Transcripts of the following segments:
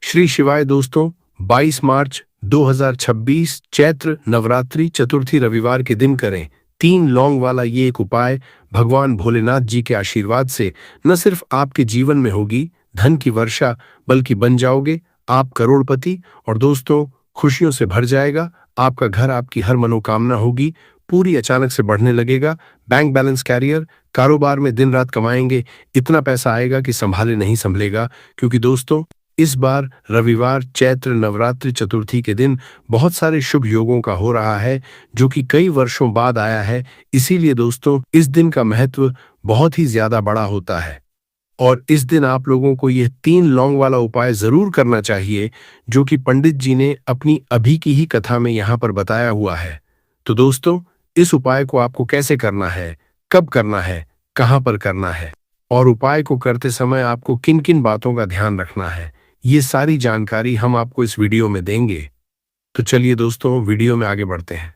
श्री शिवाय दोस्तों, 22 मार्च 2026 चैत्र नवरात्रि चतुर्थी रविवार के दिन करें 3 लौंग वाला ये एक उपाय। भगवान भोलेनाथ जी के आशीर्वाद से न सिर्फ आपके जीवन में होगी धन की वर्षा, बल्कि बन जाओगे आप करोड़पति। और दोस्तों, खुशियों से भर जाएगा आपका घर, आपकी हर मनोकामना होगी पूरी, अचानक से बढ़ने लगेगा बैंक बैलेंस, कैरियर, कारोबार में दिन रात कमाएंगे, इतना पैसा आएगा कि संभाले नहीं संभलेगा। क्योंकि दोस्तों, इस बार रविवार चैत्र नवरात्रि चतुर्थी के दिन बहुत सारे शुभ योगों का हो रहा है, जो कि कई वर्षों बाद आया है। इसीलिए दोस्तों, इस दिन का महत्व बहुत ही ज्यादा बड़ा होता है और इस दिन आप लोगों को यह 3 लौंग वाला उपाय जरूर करना चाहिए, जो कि पंडित जी ने अपनी अभी की ही कथा में यहाँ पर बताया हुआ है। तो दोस्तों, इस उपाय को आपको कैसे करना है, कब करना है, कहाँ पर करना है और उपाय को करते समय आपको किन किन बातों का ध्यान रखना है, ये सारी जानकारी हम आपको इस वीडियो में देंगे। तो चलिए दोस्तों, वीडियो में आगे बढ़ते हैं।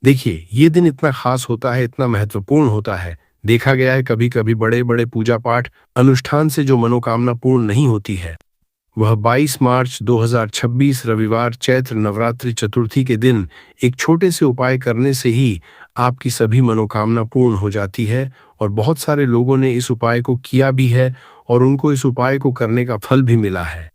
देखिए, ये दिन इतना खास होता है, इतना महत्वपूर्ण होता है। देखा गया है कभी कभी बड़े बड़े पूजा पाठ अनुष्ठान से जो मनोकामना पूर्ण नहीं होती है, वह 22 मार्च 2026 रविवार चैत्र नवरात्रि चतुर्थी के दिन एक छोटे से उपाय करने से ही आपकी सभी मनोकामना पूर्ण हो जाती है। और बहुत सारे लोगों ने इस उपाय को किया भी है और उनको इस उपाय को करने का फल भी मिला है।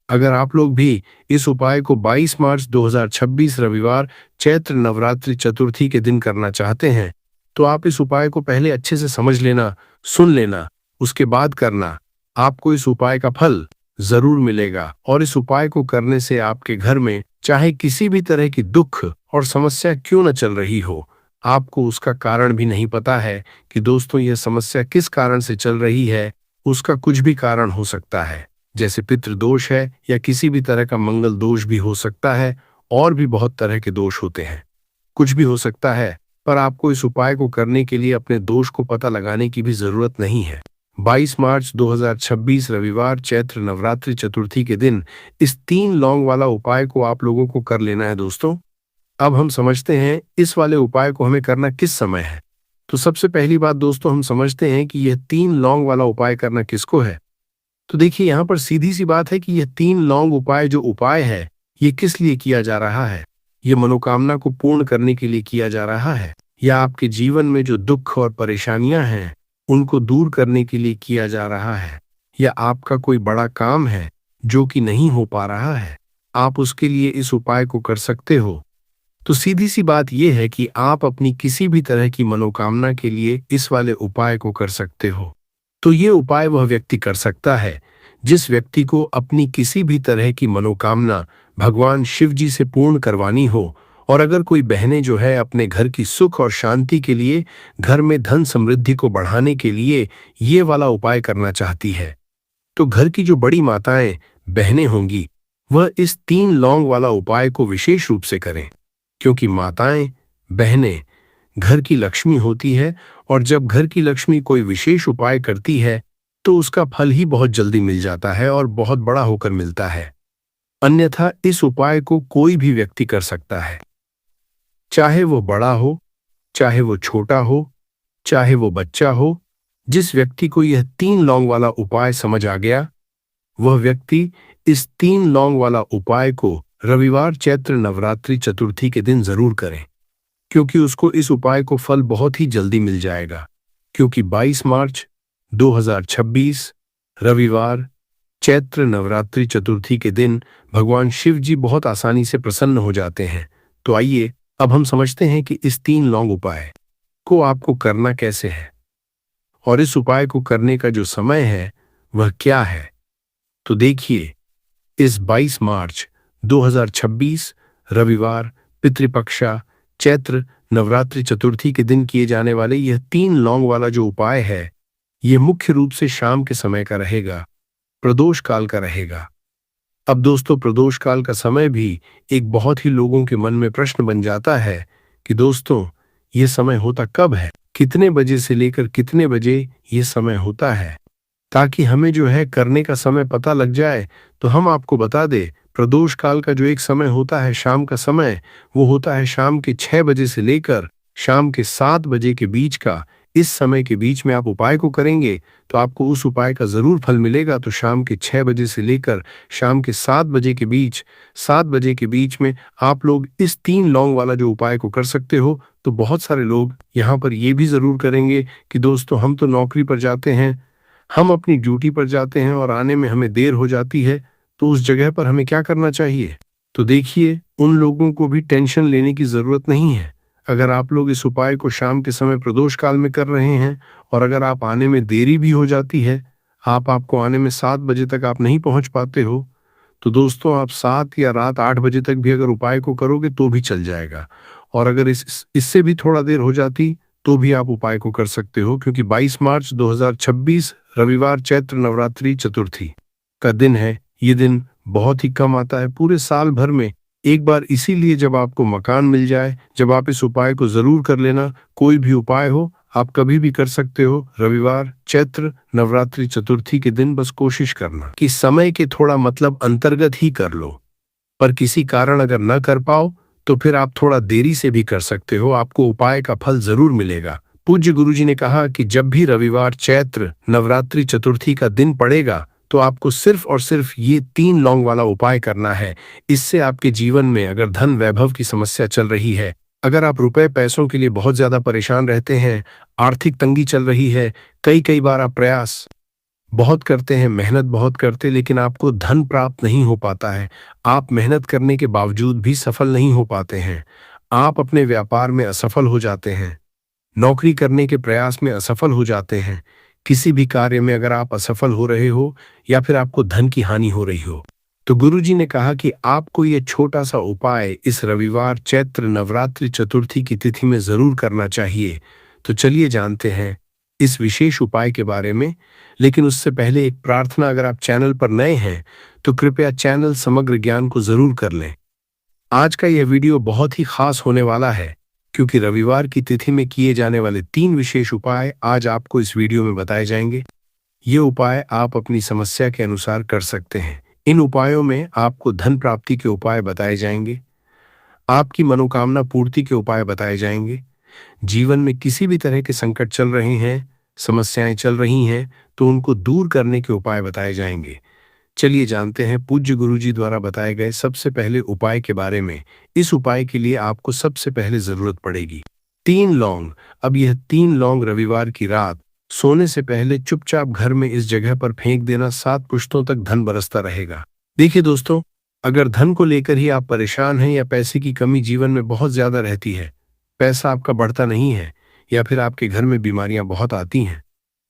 अगर आप लोग भी इस उपाय को 22 मार्च 2026 रविवार चैत्र नवरात्रि चतुर्थी के दिन करना चाहते हैं, तो आप इस उपाय को पहले अच्छे से समझ लेना, सुन लेना, उसके बाद करना। आपको इस उपाय का फल जरूर मिलेगा और इस उपाय को करने से आपके घर में चाहे किसी भी तरह की दुख और समस्या क्यों न चल रही हो, आपको उसका कारण भी नहीं पता है कि दोस्तों यह समस्या किस कारण से चल रही है। उसका कुछ भी कारण हो सकता है, जैसे पितृदोष है या किसी भी तरह का मंगल दोष भी हो सकता है, और भी बहुत तरह के दोष होते हैं, कुछ भी हो सकता है। पर आपको इस उपाय को करने के लिए अपने दोष को पता लगाने की भी जरूरत नहीं है। 22 मार्च 2026 रविवार चैत्र नवरात्रि चतुर्थी के दिन इस 3 लौंग वाला उपाय को आप लोगों को कर लेना है। दोस्तों, अब हम समझते हैं इस वाले उपाय को हमें करना किस समय है। तो सबसे पहली बात दोस्तों, हम समझते हैं कि यह 3 लौंग वाला उपाय करना किसको है। तो देखिए, यहाँ पर सीधी सी बात है कि यह 3 लौंग उपाय जो उपाय है, ये किस लिए किया जा रहा है। ये मनोकामना को पूर्ण करने के लिए किया जा रहा है, या आपके जीवन में जो दुख और परेशानियां हैं उनको दूर करने के लिए किया जा रहा है, या आपका कोई बड़ा काम है जो कि नहीं हो पा रहा है, आप उसके लिए इस उपाय को कर सकते हो। तो सीधी सी बात यह है कि आप अपनी किसी भी तरह की मनोकामना के लिए इस वाले उपाय को कर सकते हो। तो ये उपाय वह व्यक्ति कर सकता है जिस व्यक्ति को अपनी किसी भी तरह की मनोकामना भगवान शिव जी से पूर्ण करवानी हो। और अगर कोई बहनें जो है अपने घर की सुख और शांति के लिए, घर में धन समृद्धि को बढ़ाने के लिए ये वाला उपाय करना चाहती है, तो घर की जो बड़ी माताएं बहनें होंगी, वह इस 3 लौंग वाला उपाय को विशेष रूप से करें। क्योंकि माताएं बहनें घर की लक्ष्मी होती है, और जब घर की लक्ष्मी कोई विशेष उपाय करती है तो उसका फल ही बहुत जल्दी मिल जाता है और बहुत बड़ा होकर मिलता है। अन्यथा इस उपाय को कोई भी व्यक्ति कर सकता है, चाहे वो बड़ा हो, चाहे वो छोटा हो, चाहे वो बच्चा हो। जिस व्यक्ति को यह 3 लौंग वाला उपाय समझ आ गया, वह व्यक्ति इस 3 लौंग वाला उपाय को रविवार चैत्र नवरात्रि चतुर्थी के दिन जरूर करें, क्योंकि उसको इस उपाय को फल बहुत ही जल्दी मिल जाएगा। क्योंकि 22 मार्च 2026 रविवार चैत्र नवरात्रि चतुर्थी के दिन भगवान शिव जी बहुत आसानी से प्रसन्न हो जाते हैं। तो आइए अब हम समझते हैं कि इस 3 लौंग उपाय को आपको करना कैसे है और इस उपाय को करने का जो समय है वह क्या है। तो देखिए, इस 22 मार्च 2026 रविवार पितृपक्षा चैत्र नवरात्रि चतुर्थी के दिन किए जाने वाले यह 3 लौंग वाला जो उपाय है, यह मुख्य रूप से शाम के समय का रहेगा, प्रदोष काल का रहेगा। अब दोस्तों, प्रदोष काल का समय भी एक बहुत ही लोगों के मन में प्रश्न बन जाता है कि दोस्तों यह समय होता कब है, कितने बजे से लेकर कितने बजे यह समय होता है, ताकि हमें जो है करने का समय पता लग जाए। तो हम आपको बता दें, प्रदोष काल का जो एक समय होता है शाम का समय, वो होता है शाम के 6 बजे से लेकर शाम के 7 बजे के बीच का इस समय के बीच में आप उपाय को करेंगे तो आपको उस उपाय का जरूर फल मिलेगा। तो शाम के 6 बजे से लेकर शाम के 7 बजे के बीच में आप लोग इस 3 लौंग वाला जो उपाय को कर सकते हो। तो बहुत सारे लोग यहाँ पर ये भी जरूर करेंगे कि दोस्तों हम तो नौकरी पर जाते हैं, हम अपनी ड्यूटी पर जाते हैं और आने में हमें देर हो जाती है, तो उस जगह पर हमें क्या करना चाहिए। तो देखिए, उन लोगों को भी टेंशन लेने की जरूरत नहीं है। अगर आप लोग इस उपाय को शाम के समय प्रदोष काल में कर रहे हैं और अगर आप आने में देरी भी हो जाती है, आपको आने में 7 बजे तक आप नहीं पहुंच पाते हो, तो दोस्तों आप 7 या रात 8 बजे तक भी अगर उपाय को करोगे तो भी चल जाएगा। और अगर इससे भी थोड़ा देर हो जाती तो भी आप उपाय को कर सकते हो, क्योंकि 22 मार्च 2026 रविवार चैत्र नवरात्रि चतुर्थी का दिन है। ये दिन बहुत ही कम आता है पूरे साल भर में एक बार, इसीलिए जब आपको मकान मिल जाए, जब आप इस उपाय को जरूर कर लेना। कोई भी उपाय हो आप कभी भी कर सकते हो, रविवार चैत्र नवरात्रि चतुर्थी के दिन बस कोशिश करना कि समय के थोड़ा मतलब अंतर्गत ही कर लो। पर किसी कारण अगर न कर पाओ तो फिर आप थोड़ा देरी से भी कर सकते हो, आपको उपाय का फल जरूर मिलेगा। पूज्य गुरुजी ने कहा कि जब भी रविवार चैत्र नवरात्रि चतुर्थी का दिन पड़ेगा तो आपको सिर्फ और सिर्फ ये 3 लौंग वाला उपाय करना है। इससे आपके जीवन में अगर धन वैभव की समस्या चल रही है, अगर आप रुपए पैसों के लिए बहुत ज्यादा परेशान रहते हैं, आर्थिक तंगी चल रही है, कई बार आप प्रयास बहुत करते हैं, मेहनत बहुत करते, लेकिन आपको धन प्राप्त नहीं हो पाता है, आप मेहनत करने के बावजूद भी सफल नहीं हो पाते हैं, आप अपने व्यापार में असफल हो जाते हैं, नौकरी करने के प्रयास में असफल हो जाते हैं, किसी भी कार्य में अगर आप असफल हो रहे हो या फिर आपको धन की हानि हो रही हो, तो गुरुजी ने कहा कि आपको ये छोटा सा उपाय इस रविवार चैत्र नवरात्रि चतुर्थी की तिथि में जरूर करना चाहिए। तो चलिए जानते हैं इस विशेष उपाय के बारे में, लेकिन उससे पहले एक प्रार्थना, अगर आप चैनल पर नए हैं तो कृपया चैनल समग्र ज्ञान को जरूर कर लें। आज का यह वीडियो बहुत ही खास होने वाला है, क्योंकि रविवार की तिथि में किए जाने वाले 3 विशेष उपाय आज आपको इस वीडियो में बताए जाएंगे। ये उपाय आप अपनी समस्या के अनुसार कर सकते हैं। इन उपायों में आपको धन प्राप्ति के उपाय बताए जाएंगे, आपकी मनोकामना पूर्ति के उपाय बताए जाएंगे, जीवन में किसी भी तरह के संकट चल रहे हैं, समस्याएं चल रही हैं, तो उनको दूर करने के उपाय बताए जाएंगे। चलिए जानते हैं पूज्य गुरुजी द्वारा बताए गए सबसे पहले उपाय के बारे में। इस उपाय के लिए आपको सबसे पहले जरूरत पड़ेगी 3 लौंग। अब यह 3 लौंग रविवार की रात सोने से पहले चुपचाप घर में इस जगह पर फेंक देना, 7 पुश्तों तक धन बरसता रहेगा। देखिए दोस्तों, अगर धन को लेकर ही आप परेशान हैं या पैसे की कमी जीवन में बहुत ज्यादा रहती है, पैसा आपका बढ़ता नहीं है, या फिर आपके घर में बीमारियां बहुत आती हैं,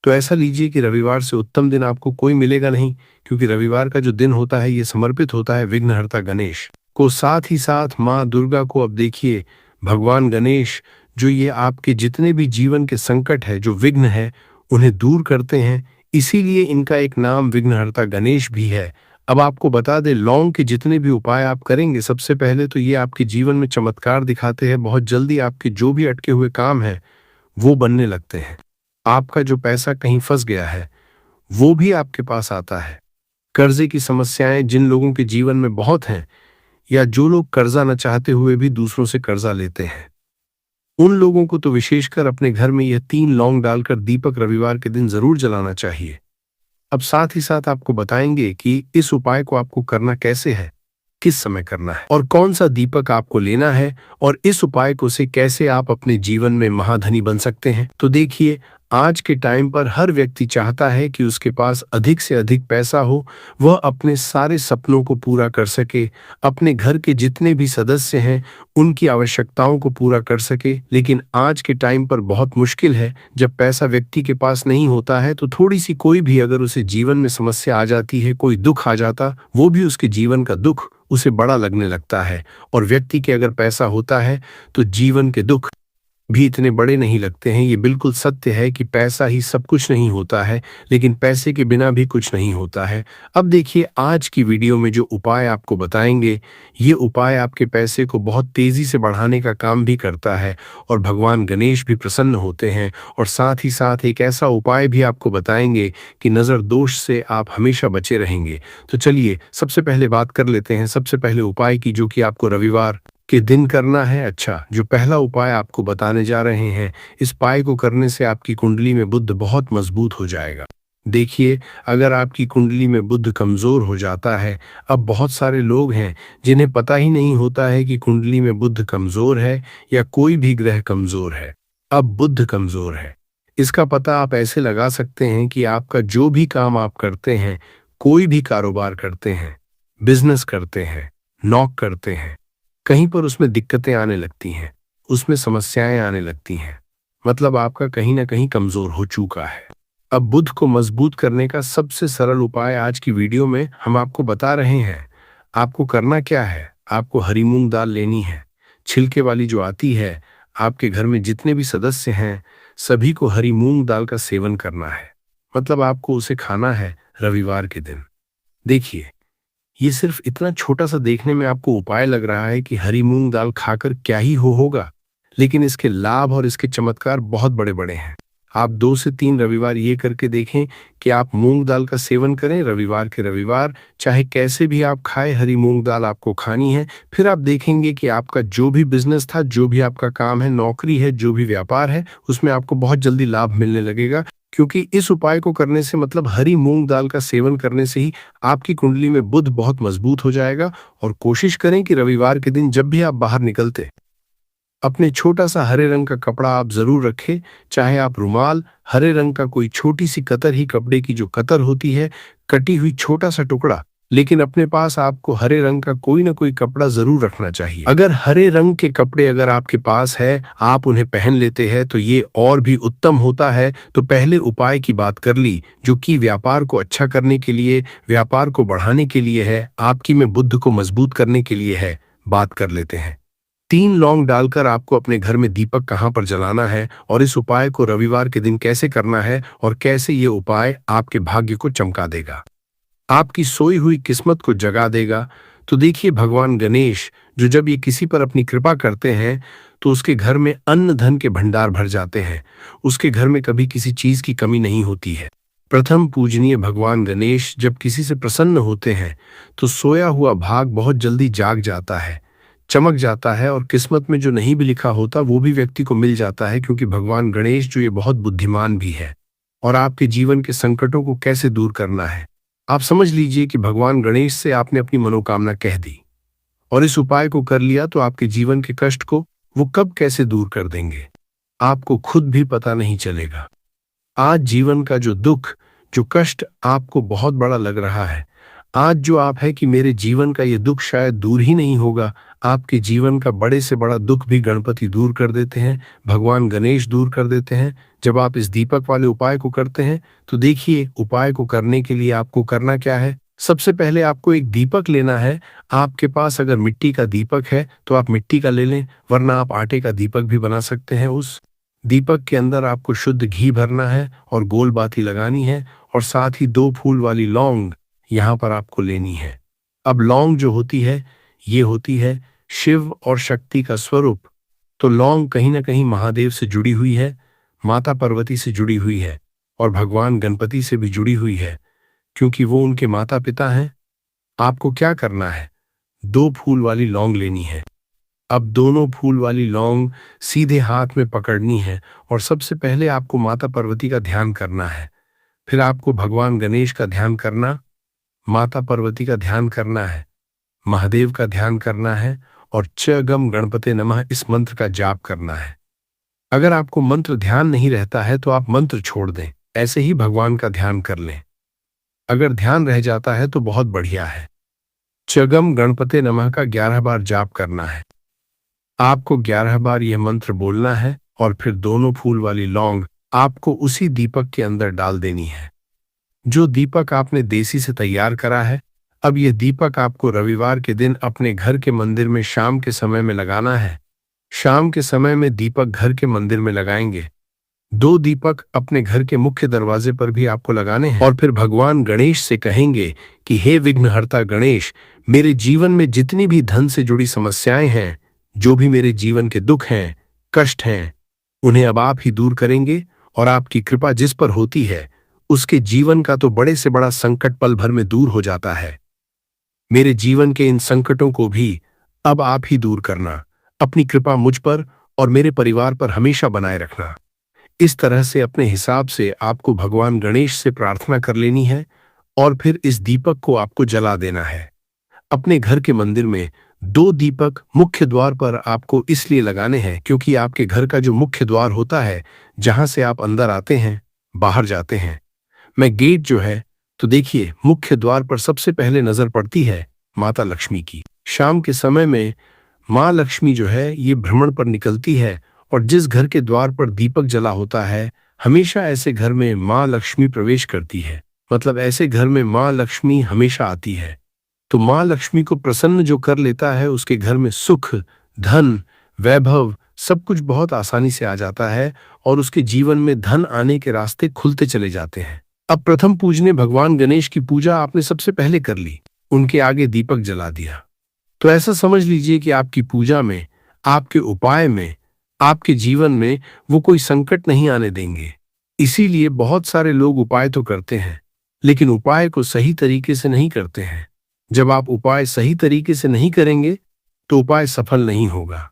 तो ऐसा लीजिए कि रविवार से उत्तम दिन आपको कोई मिलेगा नहीं, क्योंकि रविवार का जो दिन होता है ये समर्पित होता है विघ्नहर्ता गणेश को, साथ ही साथ माँ दुर्गा को। अब देखिए, भगवान गणेश जो ये आपके जितने भी जीवन के संकट है, जो विघ्न है, उन्हें दूर करते हैं, इसीलिए इनका एक नाम विघ्नहर्ता गणेश भी है। अब आपको बता दें, लौंग के जितने भी उपाय आप करेंगे, सबसे पहले तो ये आपके जीवन में चमत्कार दिखाते हैं। बहुत जल्दी आपके जो भी अटके हुए काम है वो बनने लगते हैं, आपका जो पैसा कहीं फंस गया है वो भी आपके पास आता है। कर्जे की समस्याएं जिन लोगों के जीवन में बहुत हैं, या जो लोग कर्जा न चाहते हुए भी दूसरों से कर्जा लेते हैं, उन लोगों को तो विशेषकर अपने घर में यह 3 लौंग डालकर दीपक रविवार के दिन जरूर जलाना चाहिए। अब साथ ही साथ आपको बताएंगे कि इस उपाय को आपको करना कैसे है, किस समय करना है और कौन सा दीपक आपको लेना है, और इस उपाय को से कैसे आप अपने जीवन में महाधनी बन सकते हैं। तो देखिए, आज के टाइम पर हर व्यक्ति चाहता है कि उसके पास अधिक से अधिक पैसा हो, वह अपने सारे सपनों को पूरा कर सके, अपने घर के जितने भी सदस्य हैं उनकी आवश्यकताओं को पूरा कर सके। लेकिन आज के टाइम पर बहुत मुश्किल है, जब पैसा व्यक्ति के पास नहीं होता है तो थोड़ी सी कोई भी अगर उसे जीवन में समस्या आ जाती है, कोई दुख आ जाता, वो भी उसके जीवन का दुख उसे बड़ा लगने लगता है। और व्यक्ति के अगर पैसा होता है तो जीवन के दुख भी इतने बड़े नहीं लगते हैं। ये बिल्कुल सत्य है कि पैसा ही सब कुछ नहीं होता है, लेकिन पैसे के बिना भी कुछ नहीं होता है। अब देखिए, आज की वीडियो में जो उपाय आपको बताएंगे, ये उपाय आपके पैसे को बहुत तेजी से बढ़ाने का काम भी करता है और भगवान गणेश भी प्रसन्न होते हैं। और साथ ही साथ एक ऐसा उपाय भी आपको बताएंगे कि नज़र दोष से आप हमेशा बचे रहेंगे। तो चलिए सबसे पहले बात कर लेते हैं सबसे पहले उपाय की, जो कि आपको रविवार के दिन करना है। अच्छा, जो पहला उपाय आपको बताने जा रहे हैं, इस उपाय को करने से आपकी कुंडली में बुध बहुत मजबूत हो जाएगा। देखिए, अगर आपकी कुंडली में बुध कमजोर हो जाता है, अब बहुत सारे लोग हैं जिन्हें पता ही नहीं होता है कि कुंडली में बुध कमजोर है या कोई भी ग्रह कमजोर है। अब बुध कमजोर है, इसका पता आप ऐसे लगा सकते हैं कि आपका जो भी काम आप करते हैं, कोई भी कारोबार करते हैं, बिजनेस करते हैं, नौक करते हैं, कहीं पर उसमें दिक्कतें आने लगती हैं, उसमें समस्याएं आने लगती हैं। मतलब आपका कहीं ना कहीं कमजोर हो चुका है। अब बुध को मजबूत करने का सबसे सरल उपाय आज की वीडियो में हम आपको बता रहे हैं। आपको करना क्या है? आपको हरी मूंग दाल लेनी है, छिलके वाली जो आती है। आपके घर में जितने भी सदस्य हैं, सभी को हरी मूंग दाल का सेवन करना है। मतलब आपको उसे खाना है रविवार के दिन। देखिए, ये सिर्फ इतना छोटा सा देखने में आपको उपाय लग रहा है कि हरी मूंग दाल खाकर क्या ही होगा, लेकिन इसके लाभ और इसके चमत्कार बहुत बड़े बड़े हैं। आप 2 से 3 रविवार ये करके देखें कि आप मूंग दाल का सेवन करें रविवार के रविवार। चाहे कैसे भी आप खाएं, हरी मूंग दाल आपको खानी है। फिर आप देखेंगे कि आपका जो भी बिजनेस था, जो भी आपका काम है, नौकरी है, जो भी व्यापार है, उसमें आपको बहुत जल्दी लाभ मिलने लगेगा। क्योंकि इस उपाय को करने से, मतलब हरी मूंग दाल का सेवन करने से ही आपकी कुंडली में बुध बहुत मजबूत हो जाएगा। और कोशिश करें कि रविवार के दिन जब भी आप बाहर निकलते, अपने छोटा सा हरे रंग का कपड़ा आप जरूर रखें। चाहे आप रुमाल, हरे रंग का कोई छोटी सी कतर ही, कपड़े की जो कतर होती है, कटी हुई छोटा सा टुकड़ा, लेकिन अपने पास आपको हरे रंग का कोई ना कोई कपड़ा जरूर रखना चाहिए। अगर हरे रंग के कपड़े अगर आपके पास है, आप उन्हें पहन लेते हैं तो ये और भी उत्तम होता है। तो पहले उपाय की बात कर ली, जो कि व्यापार को अच्छा करने के लिए, व्यापार को बढ़ाने के लिए है, आपकी में बुद्ध को मजबूत करने के लिए है। बात कर लेते हैं। 3 लौंग डालकर आपको अपने घर में दीपक कहाँ पर जलाना है, और इस उपाय को रविवार के दिन कैसे करना है, और कैसे ये उपाय आपके भाग्य को चमका देगा, आपकी सोई हुई किस्मत को जगा देगा। तो देखिए, भगवान गणेश जो जब ये किसी पर अपनी कृपा करते हैं, तो उसके घर में अन्न धन के भंडार भर जाते हैं। उसके घर में कभी किसी चीज की कमी नहीं होती है। प्रथम पूजनीय भगवान गणेश जब किसी से प्रसन्न होते हैं, तो सोया हुआ भाग बहुत जल्दी जाग जाता है, चमक जाता है, और किस्मत में जो नहीं भी लिखा होता वो भी व्यक्ति को मिल जाता है। क्योंकि भगवान गणेश जो ये बहुत बुद्धिमान भी है। और आपके जीवन के संकटों को कैसे दूर करना है, आप समझ लीजिए कि भगवान गणेश से आपने अपनी मनोकामना कह दी और इस उपाय को कर लिया, तो आपके जीवन के कष्ट को वो कब कैसे दूर कर देंगे, आपको खुद भी पता नहीं चलेगा। आज जीवन का जो दुख, जो कष्ट आपको बहुत बड़ा लग रहा है, आज जो आप है कि मेरे जीवन का ये दुख शायद दूर ही नहीं होगा, आपके जीवन का बड़े से बड़ा दुख भी गणपति दूर कर देते हैं, भगवान गणेश दूर कर देते हैं। जब आप इस दीपक वाले उपाय को करते हैं, तो देखिए, उपाय को करने के लिए आपको करना क्या है। सबसे पहले आपको एक दीपक लेना है। आपके पास अगर मिट्टी का दीपक है तो आप मिट्टी का ले लें, वरना आप आटे का दीपक भी बना सकते हैं। उस दीपक के अंदर आपको शुद्ध घी भरना है और गोल बाती लगानी है, और साथ ही 2 फूल वाली लौंग यहाँ पर आपको लेनी है। अब लौंग जो होती है, ये होती है शिव और शक्ति का स्वरूप। तो लौंग कहीं ना कहीं महादेव से जुड़ी हुई है, माता पार्वती से जुड़ी हुई है, और भगवान गणपति से भी जुड़ी हुई है, क्योंकि वो उनके माता पिता हैं। आपको क्या करना है, 2 फूल वाली लौंग लेनी है। अब दोनों फूल वाली लौंग सीधे हाथ में पकड़नी है, और सबसे पहले आपको माता पार्वती का ध्यान करना है। फिर आपको भगवान गणेश का ध्यान करना, माता पार्वती का ध्यान करना है, महादेव का ध्यान करना है, और च गम गणपते नमः इस मंत्र का जाप करना है। अगर आपको मंत्र ध्यान नहीं रहता है तो आप मंत्र छोड़ दें, ऐसे ही भगवान का ध्यान कर लें। अगर ध्यान रह जाता है तो बहुत बढ़िया है। चगम गणपते नमः का 11 बार जाप करना है। आपको 11 बार यह मंत्र बोलना है, और फिर दोनों फूल वाली लौंग आपको उसी दीपक के अंदर डाल देनी है, जो दीपक आपने देसी से तैयार करा है। अब यह दीपक आपको रविवार के दिन अपने घर के मंदिर में शाम के समय में लगाना है। शाम के समय में दीपक घर के मंदिर में लगाएंगे। 2 दीपक अपने घर के मुख्य दरवाजे पर भी आपको लगाने हैं, और फिर भगवान गणेश से कहेंगे कि हे विघ्नहर्ता गणेश, मेरे जीवन में जितनी भी धन से जुड़ी समस्याएं हैं, जो भी मेरे जीवन के दुख हैं, कष्ट हैं, उन्हें अब आप ही दूर करेंगे। और आपकी कृपा जिस पर होती है, उसके जीवन का तो बड़े से बड़ा संकट पल भर में दूर हो जाता है। मेरे जीवन के इन संकटों को भी अब आप ही दूर करना। अपनी कृपा मुझ पर और मेरे परिवार पर हमेशा बनाए रखना। इस तरह से अपने हिसाब से आपको भगवान गणेश से प्रार्थना कर लेनी है और फिर इस दीपक को आपको जला देना है। अपने घर के मंदिर में 2 दीपक मुख्य द्वार पर आपको इसलिए लगाने हैं क्योंकि आपके घर का जो मुख्य द्वार होता है, जहां से आप अंदर आते हैं, बाहर जाते हैं, मैं गेट जो है, तो देखिए मुख्य द्वार पर सबसे पहले नजर पड़ती है माता लक्ष्मी की। शाम के समय में माँ लक्ष्मी जो है ये भ्रमण पर निकलती है और जिस घर के द्वार पर दीपक जला होता है, हमेशा ऐसे घर में माँ लक्ष्मी प्रवेश करती है। मतलब ऐसे घर में माँ लक्ष्मी हमेशा आती है। तो माँ लक्ष्मी को प्रसन्न जो कर लेता है, उसके घर में सुख, धन, वैभव सब कुछ बहुत आसानी से आ जाता है और उसके जीवन में धन आने के रास्ते खुलते चले जाते हैं। अब प्रथम पूजने भगवान गणेश की पूजा आपने सबसे पहले कर ली, उनके आगे दीपक जला दिया। तो ऐसा समझ लीजिए कि आपकी पूजा में, आपके उपाय में, आपके जीवन में वो कोई संकट नहीं आने देंगे। इसीलिए बहुत सारे लोग उपाय तो करते हैं, लेकिन उपाय को सही तरीके से नहीं करते हैं। जब आप उपाय सही तरीके से नहीं करेंगे, तो उपाय सफल नहीं होगा।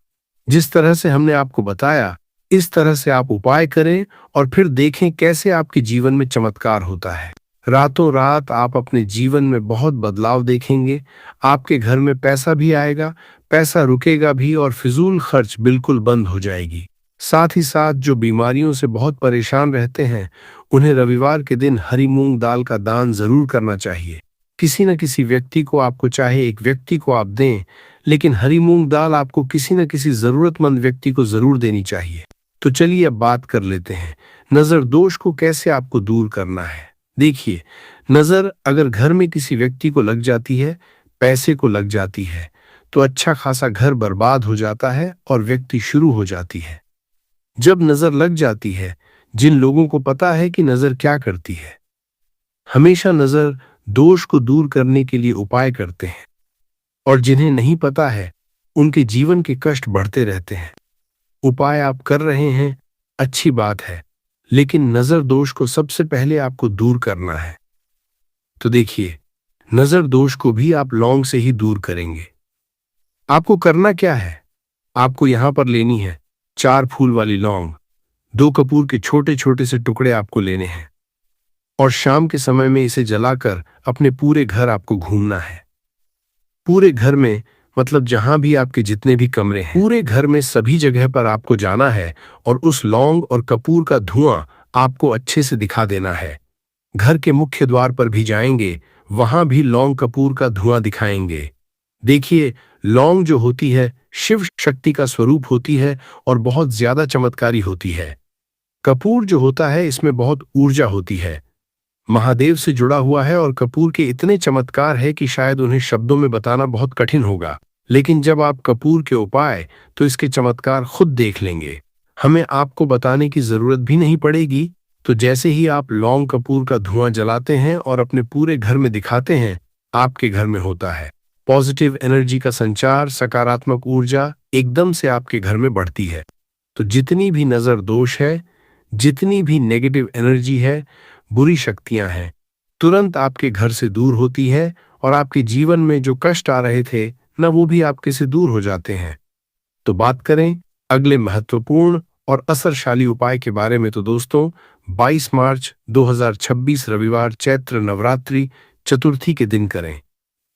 जिस तरह से हमने आपको बताया, इस तरह से आप उपाय करें और फिर देखें कैसे आपके जीवन में चमत्कार होता है। रातों रात आप अपने जीवन में बहुत बदलाव देखेंगे। आपके घर में पैसा भी आएगा, पैसा रुकेगा भी और फिजूल खर्च बिल्कुल बंद हो जाएगी। साथ ही साथ जो बीमारियों से बहुत परेशान रहते हैं, उन्हें रविवार के दिन हरी मूंग दाल का दान जरूर करना चाहिए। किसी न किसी व्यक्ति को, आपको चाहे एक व्यक्ति को आप दें, लेकिन हरी मूंग दाल आपको किसी न किसी जरूरतमंद व्यक्ति को जरूर देनी चाहिए। तो चलिए अब बात कर लेते हैं नजर दोष को कैसे आपको दूर करना है। देखिए, नजर अगर घर में किसी व्यक्ति को लग जाती है, पैसे को लग जाती है, तो अच्छा खासा घर बर्बाद हो जाता है और व्यक्ति शुरू हो जाती है। जब नजर लग जाती है, जिन लोगों को पता है कि नजर क्या करती है, हमेशा नजर दोष को दूर करने के लिए उपाय करते हैं, और जिन्हें नहीं पता है, उनके जीवन के कष्ट बढ़ते रहते हैं। उपाय आप कर रहे हैं, अच्छी बात है, लेकिन नजर दोष को सबसे पहले आपको दूर करना है। तो देखिए, नजर दोष को भी आप लौंग से ही दूर करेंगे। आपको करना क्या है, आपको यहां पर लेनी है 4 फूल वाली लौंग। 2 कपूर के छोटे छोटे से टुकड़े आपको लेने हैं और शाम के समय में इसे जलाकर अपने पूरे घर आपको घूमना है। पूरे घर में, मतलब जहां भी आपके जितने भी कमरे हैं, पूरे घर में सभी जगह पर आपको जाना है और उस लौंग और कपूर का धुआं आपको अच्छे से दिखा देना है। घर के मुख्य द्वार पर भी जाएंगे, वहां भी लौंग कपूर का धुआं दिखाएंगे। देखिए, लौंग जो होती है शिव शक्ति का स्वरूप होती है और बहुत ज्यादा चमत्कारी होती है। कपूर जो होता है इसमें बहुत ऊर्जा होती है, महादेव से जुड़ा हुआ है और कपूर के इतने चमत्कार है कि शायद उन्हें शब्दों में बताना बहुत कठिन होगा। लेकिन जब आप कपूर के उपाय, तो इसके चमत्कार खुद देख लेंगे। हमें आपको बताने की जरूरत भी नहीं पड़ेगी। तो जैसे ही आप लौंग कपूर का धुआं जलाते हैं और अपने पूरे घर में दिखाते हैं, आपके घर में होता है पॉजिटिव एनर्जी का संचार, सकारात्मक ऊर्जा एकदम से आपके घर में बढ़ती है। तो जितनी भी नजर दोष है, जितनी भी नेगेटिव एनर्जी है, बुरी शक्तियां हैं, तुरंत आपके घर से दूर होती है और आपके जीवन में जो कष्ट आ रहे थे ना, वो भी आपके से दूर हो जाते हैं। तो बात करें अगले महत्वपूर्ण और असरशाली उपाय के बारे में, तो दोस्तों 22 मार्च 2026 रविवार चैत्र नवरात्रि चतुर्थी के दिन करें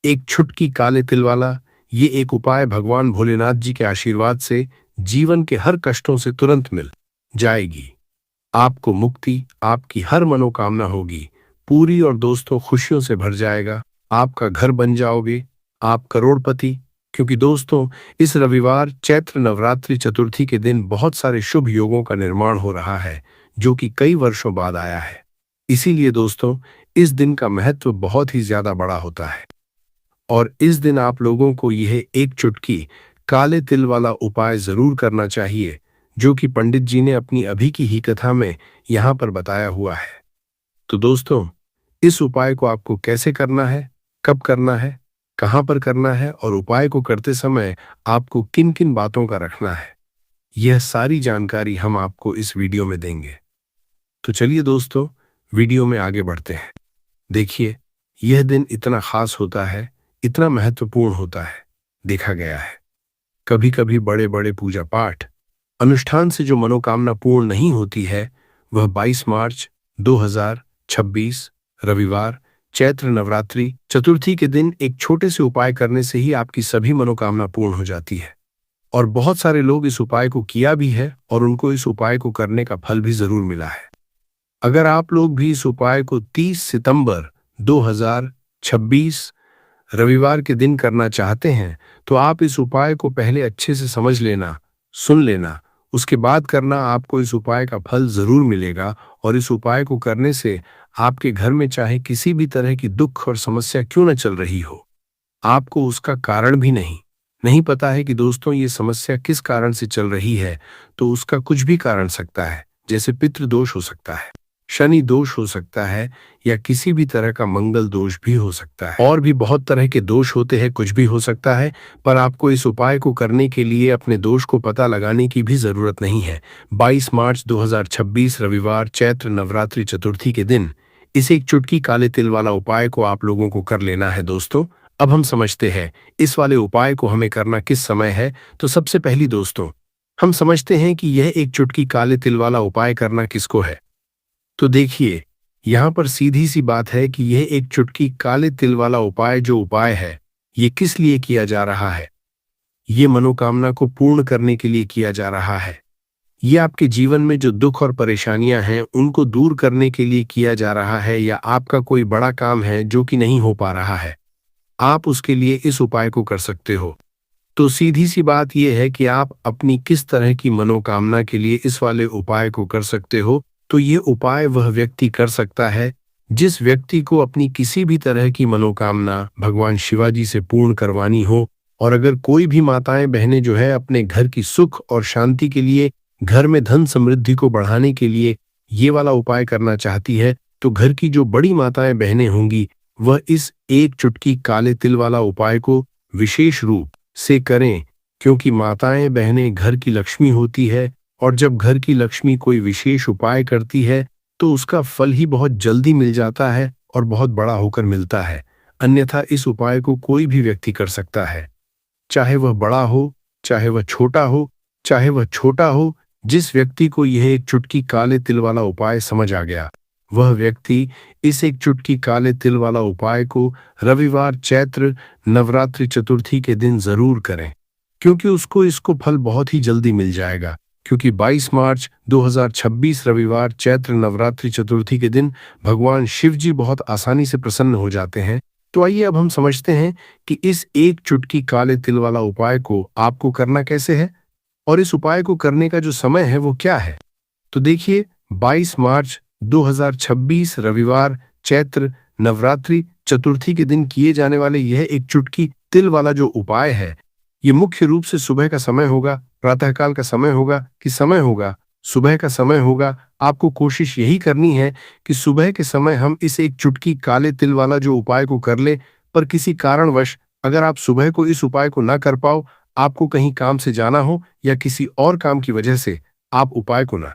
एक छुटकी काले तिल वाला ये एक उपाय। भगवान भोलेनाथ जी के आशीर्वाद से जीवन के हर कष्टों से तुरंत मिल जाएगी। आपको मुक्ति, आपकी हर मनोकामना होगी पूरी और दोस्तों खुशियों से भर जाएगा। आपका घर बन जाओगे, आप करोड़पति। क्योंकि दोस्तों इस रविवार चैत्र नवरात्रि चतुर्थी के दिन बहुत सारे शुभ योगों का निर्माण हो रहा है, जो कि कई वर्षों बाद आया है। इसीलिए दोस्तों इस दिन का महत्व बहुत ही ज्यादा बड़ा होता है और इस दिन आप लोगों को यह एक चुटकी काले तिल वाला उपाय जरूर करना चाहिए, जो कि पंडित जी ने अपनी अभी की ही कथा में यहाँ पर बताया हुआ है। तो दोस्तों इस उपाय को आपको कैसे करना है, कब करना है, कहाँ पर करना है और उपाय को करते समय आपको किन किन बातों का रखना है, यह सारी जानकारी हम आपको इस वीडियो में देंगे। तो चलिए दोस्तों वीडियो में आगे बढ़ते हैं। देखिए, यह दिन इतना खास होता है, इतना महत्वपूर्ण होता है, देखा गया है कभी कभी बड़े बड़े पूजा पाठ अनुष्ठान से जो मनोकामना पूर्ण नहीं होती है, वह 22 मार्च 2026 रविवार चैत्र नवरात्रि चतुर्थी के दिन एक छोटे से उपाय करने से ही आपकी सभी मनोकामना पूर्ण हो जाती है। और बहुत सारे लोग इस उपाय को किया भी है और उनको इस उपाय को करने का फल भी जरूर मिला है। अगर आप लोग भी इस उपाय को 30 सितंबर 2026 रविवार के दिन करना चाहते हैं, तो आप इस उपाय को पहले अच्छे से समझ लेना, सुन लेना, उसके बाद करना। आपको इस उपाय का फल जरूर मिलेगा और इस उपाय को करने से आपके घर में चाहे किसी भी तरह की दुख और समस्या क्यों न चल रही हो, आपको उसका कारण भी नहीं पता है कि दोस्तों ये समस्या किस कारण से चल रही है, तो उसका कुछ भी कारण सकता है। जैसे पितृदोष हो सकता है, शनि दोष हो सकता है, या किसी भी तरह का मंगल दोष भी हो सकता है। और भी बहुत तरह के दोष होते हैं, कुछ भी हो सकता है। पर आपको इस उपाय को करने के लिए अपने दोष को पता लगाने की भी जरूरत नहीं है। 22 मार्च 2026 रविवार चैत्र नवरात्रि चतुर्थी के दिन इस एक चुटकी काले तिल वाला उपाय को आप लोगों को कर लेना है। दोस्तों, अब हम समझते हैं इस वाले उपाय को हमें करना किस समय है। तो सबसे पहली दोस्तों, हम समझते हैं कि यह एक चुटकी काले तिल वाला उपाय करना किसको है। तो देखिए, यहाँ पर सीधी सी बात है कि यह एक चुटकी काले तिल वाला उपाय जो उपाय है, ये किस लिए किया जा रहा है। ये मनोकामना को पूर्ण करने के लिए किया जा रहा है। ये आपके जीवन में जो दुख और परेशानियां हैं उनको दूर करने के लिए किया जा रहा है, या आपका कोई बड़ा काम है जो कि नहीं हो पा रहा है, आप उसके लिए इस उपाय को कर सकते हो। तो सीधी सी बात यह है कि आप अपनी किस तरह की मनोकामना के लिए इस वाले उपाय को कर सकते हो। तो ये उपाय वह व्यक्ति कर सकता है जिस व्यक्ति को अपनी किसी भी तरह की मनोकामना भगवान शिवाजी से पूर्ण करवानी हो। और अगर कोई भी माताएं बहनें जो है अपने घर की सुख और शांति के लिए, घर में धन समृद्धि को बढ़ाने के लिए ये वाला उपाय करना चाहती है, तो घर की जो बड़ी माताएं बहनें होंगी वह इस एक चुटकी काले तिल वाला उपाय को विशेष रूप से करें। क्योंकि माताएं बहनें घर की लक्ष्मी होती है, और जब घर की लक्ष्मी कोई विशेष उपाय करती है तो उसका फल ही बहुत जल्दी मिल जाता है और बहुत बड़ा होकर मिलता है। अन्यथा इस उपाय को कोई भी व्यक्ति कर सकता है, चाहे वह बड़ा हो, चाहे वह छोटा हो, चाहे वह छोटा हो। जिस व्यक्ति को यह एक चुटकी काले तिल वाला उपाय समझ आ गया, वह व्यक्ति इस एक चुटकी काले तिल वाला उपाय को रविवार चैत्र नवरात्रि चतुर्थी के दिन जरूर करें, क्योंकि उसको इसको फल बहुत ही जल्दी मिल जाएगा। क्योंकि 22 मार्च 2026 रविवार चैत्र नवरात्रि चतुर्थी के दिन भगवान शिव जी बहुत आसानी से प्रसन्न हो जाते हैं। तो आइए अब हम समझते हैं कि इस एक चुटकी काले तिल वाला उपाय को आपको करना कैसे है, और इस उपाय को करने का जो समय है वो क्या है। तो देखिए, 22 मार्च 2026 रविवार चैत्र नवरात्रि चतुर्थी के दिन किए जाने वाले यह एक चुटकी तिल वाला जो उपाय है, ये मुख्य रूप से सुबह का समय होगा, प्रातःकाल का समय होगा कि समय होगा, सुबह का समय होगा। आपको कोशिश यही करनी है कि सुबह के समय हम इस एक चुटकी काले तिल वाला जो उपाय को कर ले। पर किसी कारणवश अगर आप सुबह को इस उपाय को ना कर पाओ, आपको कहीं काम से जाना हो या किसी और काम की वजह से आप उपाय को ना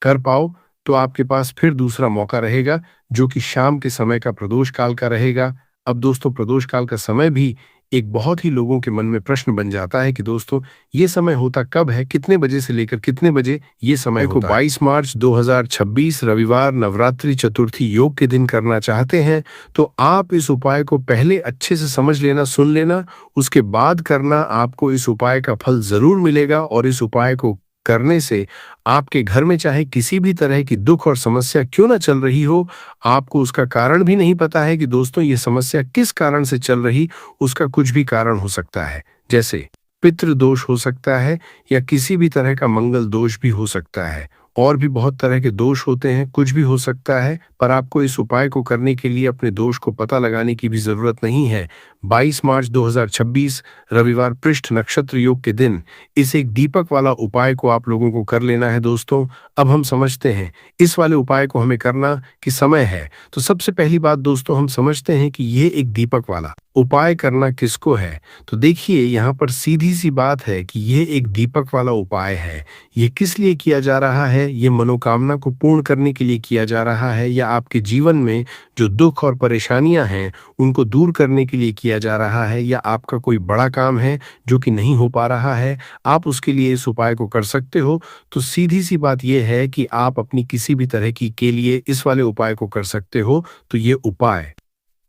कर पाओ, तो आपके पास फिर दूसरा मौका रहेगा जो कि शाम के समय का प्रदोष काल का रहेगा। अब दोस्तों, प्रदोष काल का समय भी एक बहुत ही लोगों के मन में प्रश्न बन जाता है कि दोस्तों ये समय होता कब है, कितने बजे से लेकर कितने बजे ये समय को 22 मार्च 2026 रविवार नवरात्रि चतुर्थी योग के दिन करना चाहते हैं, तो आप इस उपाय को पहले अच्छे से समझ लेना, सुन लेना, उसके बाद करना। आपको इस उपाय का फल जरूर मिलेगा, और इस उपाय को करने से आपके घर में चाहे किसी भी तरह की दुख और समस्या क्यों ना चल रही हो, आपको उसका कारण भी नहीं पता है कि दोस्तों ये समस्या किस कारण से चल रही, उसका कुछ भी कारण हो सकता है। जैसे पितृदोष हो सकता है, या किसी भी तरह का मंगल दोष भी हो सकता है, और भी बहुत तरह के दोष होते हैं, कुछ भी हो सकता है। पर आपको इस उपाय को करने के लिए अपने दोष को पता लगाने की भी जरूरत नहीं है। 22 मार्च 2026 रविवार पृष्ठ नक्षत्र योग के दिन इस एक दीपक वाला उपाय को आप लोगों को कर लेना है। दोस्तों, अब हम समझते हैं इस वाले उपाय को हमें करना कि समय है। तो सबसे पहली बात दोस्तों, हम समझते हैं कि ये एक दीपक वाला उपाय करना किसको है। तो देखिए, यहाँ पर सीधी सी बात है कि ये एक दीपक वाला उपाय है। ये किस लिए किया जा रहा है? ये मनोकामना को पूर्ण करने के लिए किया जा रहा है, या आपके जीवन में जो दुख और परेशानियां हैं उनको दूर करने के लिए किया किया जा रहा है या आपका कोई बड़ा काम है जो कि नहीं हो पा रहा है, आप उसके लिए इस उपाय को कर सकते हो। तो सीधी-सी बात ये है कि आप अपनी किसी भी तरह की के लिए इस वाले उपाय को कर सकते हो। तो ये उपाय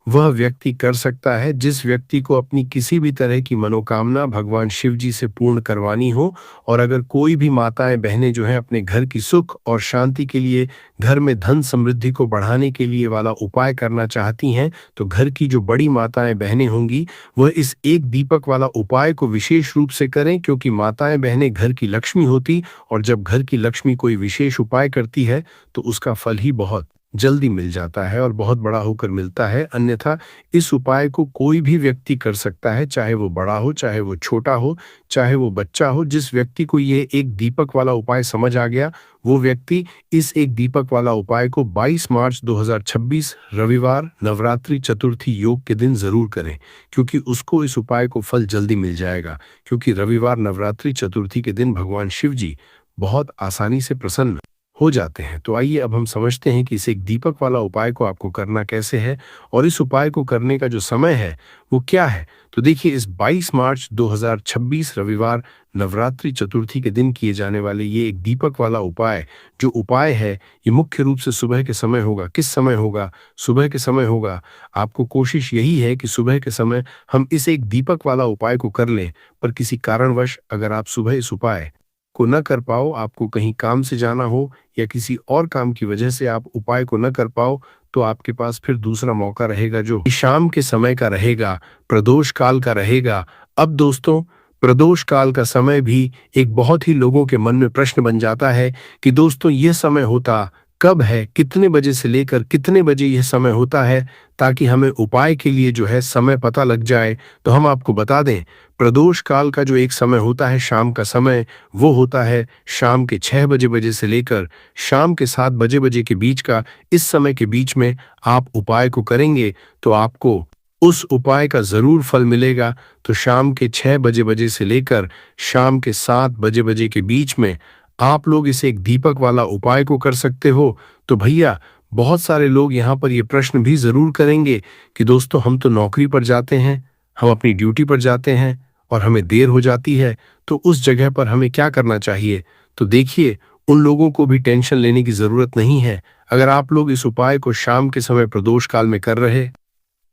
वह व्यक्ति कर सकता है जिस व्यक्ति को अपनी किसी भी तरह की मनोकामना भगवान शिव जी से पूर्ण करवानी हो। और अगर कोई भी माताएं बहनें जो हैं अपने घर की सुख और शांति के लिए, घर में धन समृद्धि को बढ़ाने के लिए वाला उपाय करना चाहती हैं, तो घर की जो बड़ी माताएं बहनें होंगी वह इस एक दीपक वाला उपाय को विशेष रूप से करें, क्योंकि माताएं बहनें घर की लक्ष्मी होती, और जब घर की लक्ष्मी कोई विशेष उपाय करती है तो उसका फल ही बहुत जल्दी मिल जाता है और बहुत बड़ा होकर मिलता है। अन्यथा इस उपाय को कोई भी व्यक्ति कर सकता है, चाहे वो बड़ा हो, चाहे वो छोटा हो, चाहे वो बच्चा हो। जिस व्यक्ति को ये एक दीपक वाला उपाय समझ आ गया, वो व्यक्ति इस एक दीपक वाला उपाय को 22 मार्च 2026 रविवार नवरात्रि चतुर्थी योग के दिन जरूर करें, क्योंकि उसको इस उपाय को फल जल्दी मिल जाएगा। क्योंकि रविवार नवरात्रि चतुर्थी के दिन भगवान शिव जी बहुत आसानी से प्रसन्न हो जाते हैं। तो आइए अब हम समझते हैं कि इस एक दीपक वाला उपाय को आपको करना कैसे है और इस उपाय को करने का जो समय है वो क्या है। तो देखिए, इस 22 मार्च 2026 रविवार नवरात्रि चतुर्थी के दिन किए जाने वाले ये एक दीपक वाला उपाय जो उपाय है, ये मुख्य रूप से सुबह के समय होगा। किस समय होगा? सुबह के समय होगा। आपको कोशिश यही है कि सुबह के समय हम इस एक दीपक वाला उपाय को कर लें। पर किसी कारणवश अगर आप सुबह इस उपाय को न कर पाओ, आपको कहीं काम से जाना हो या किसी और काम की वजह से आप उपाय को न कर पाओ, तो आपके पास फिर दूसरा मौका रहेगा जो शाम के समय का रहेगा, प्रदोष काल का रहेगा। अब दोस्तों, प्रदोष काल का समय भी एक बहुत ही लोगों के मन में प्रश्न बन जाता है कि दोस्तों यह समय होता कब है, कितने बजे से लेकर कितने बजे यह समय होता है, ताकि हमें उपाय के लिए जो है समय पता लग जाए। तो हम आपको बता दें, प्रदोष काल का जो एक समय होता है शाम का समय, वो होता है शाम के 6 बजे से लेकर शाम के 7 बजे के बीच का। इस समय के बीच में आप उपाय को करेंगे तो आपको उस उपाय का जरूर फल मिलेगा। तो शाम के 6 बजे से लेकर शाम के 7 बजे के बीच में आप लोग इसे एक दीपक वाला उपाय को कर सकते हो। तो भैया, बहुत सारे लोग यहाँ पर ये प्रश्न भी जरूर करेंगे कि दोस्तों हम तो नौकरी पर जाते हैं, हम अपनी ड्यूटी पर जाते हैं और हमें देर हो जाती है, तो उस जगह पर हमें क्या करना चाहिए। तो देखिए, उन लोगों को भी टेंशन लेने की जरूरत नहीं है। अगर आप लोग इस उपाय को शाम के समय प्रदोष काल में कर रहे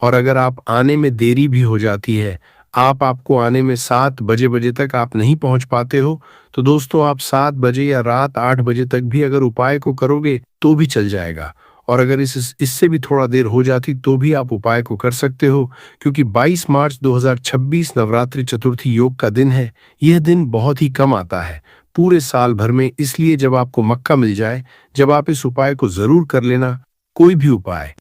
और अगर आप आने में देरी भी हो जाती है, आपको आने में 7 बजे तक आप नहीं पहुंच पाते हो, तो दोस्तों आप 7 बजे या रात 8 बजे तक भी अगर उपाय को करोगे तो भी चल जाएगा। और अगर इससे भी थोड़ा देर हो जाती तो भी आप उपाय को कर सकते हो, क्योंकि 22 मार्च 2026 नवरात्रि चतुर्थी योग का दिन है। यह दिन बहुत ही कम आता है पूरे साल भर में, इसलिए जब आपको मौका मिल जाए, जब आप इस उपाय को जरूर कर लेना। कोई भी उपाय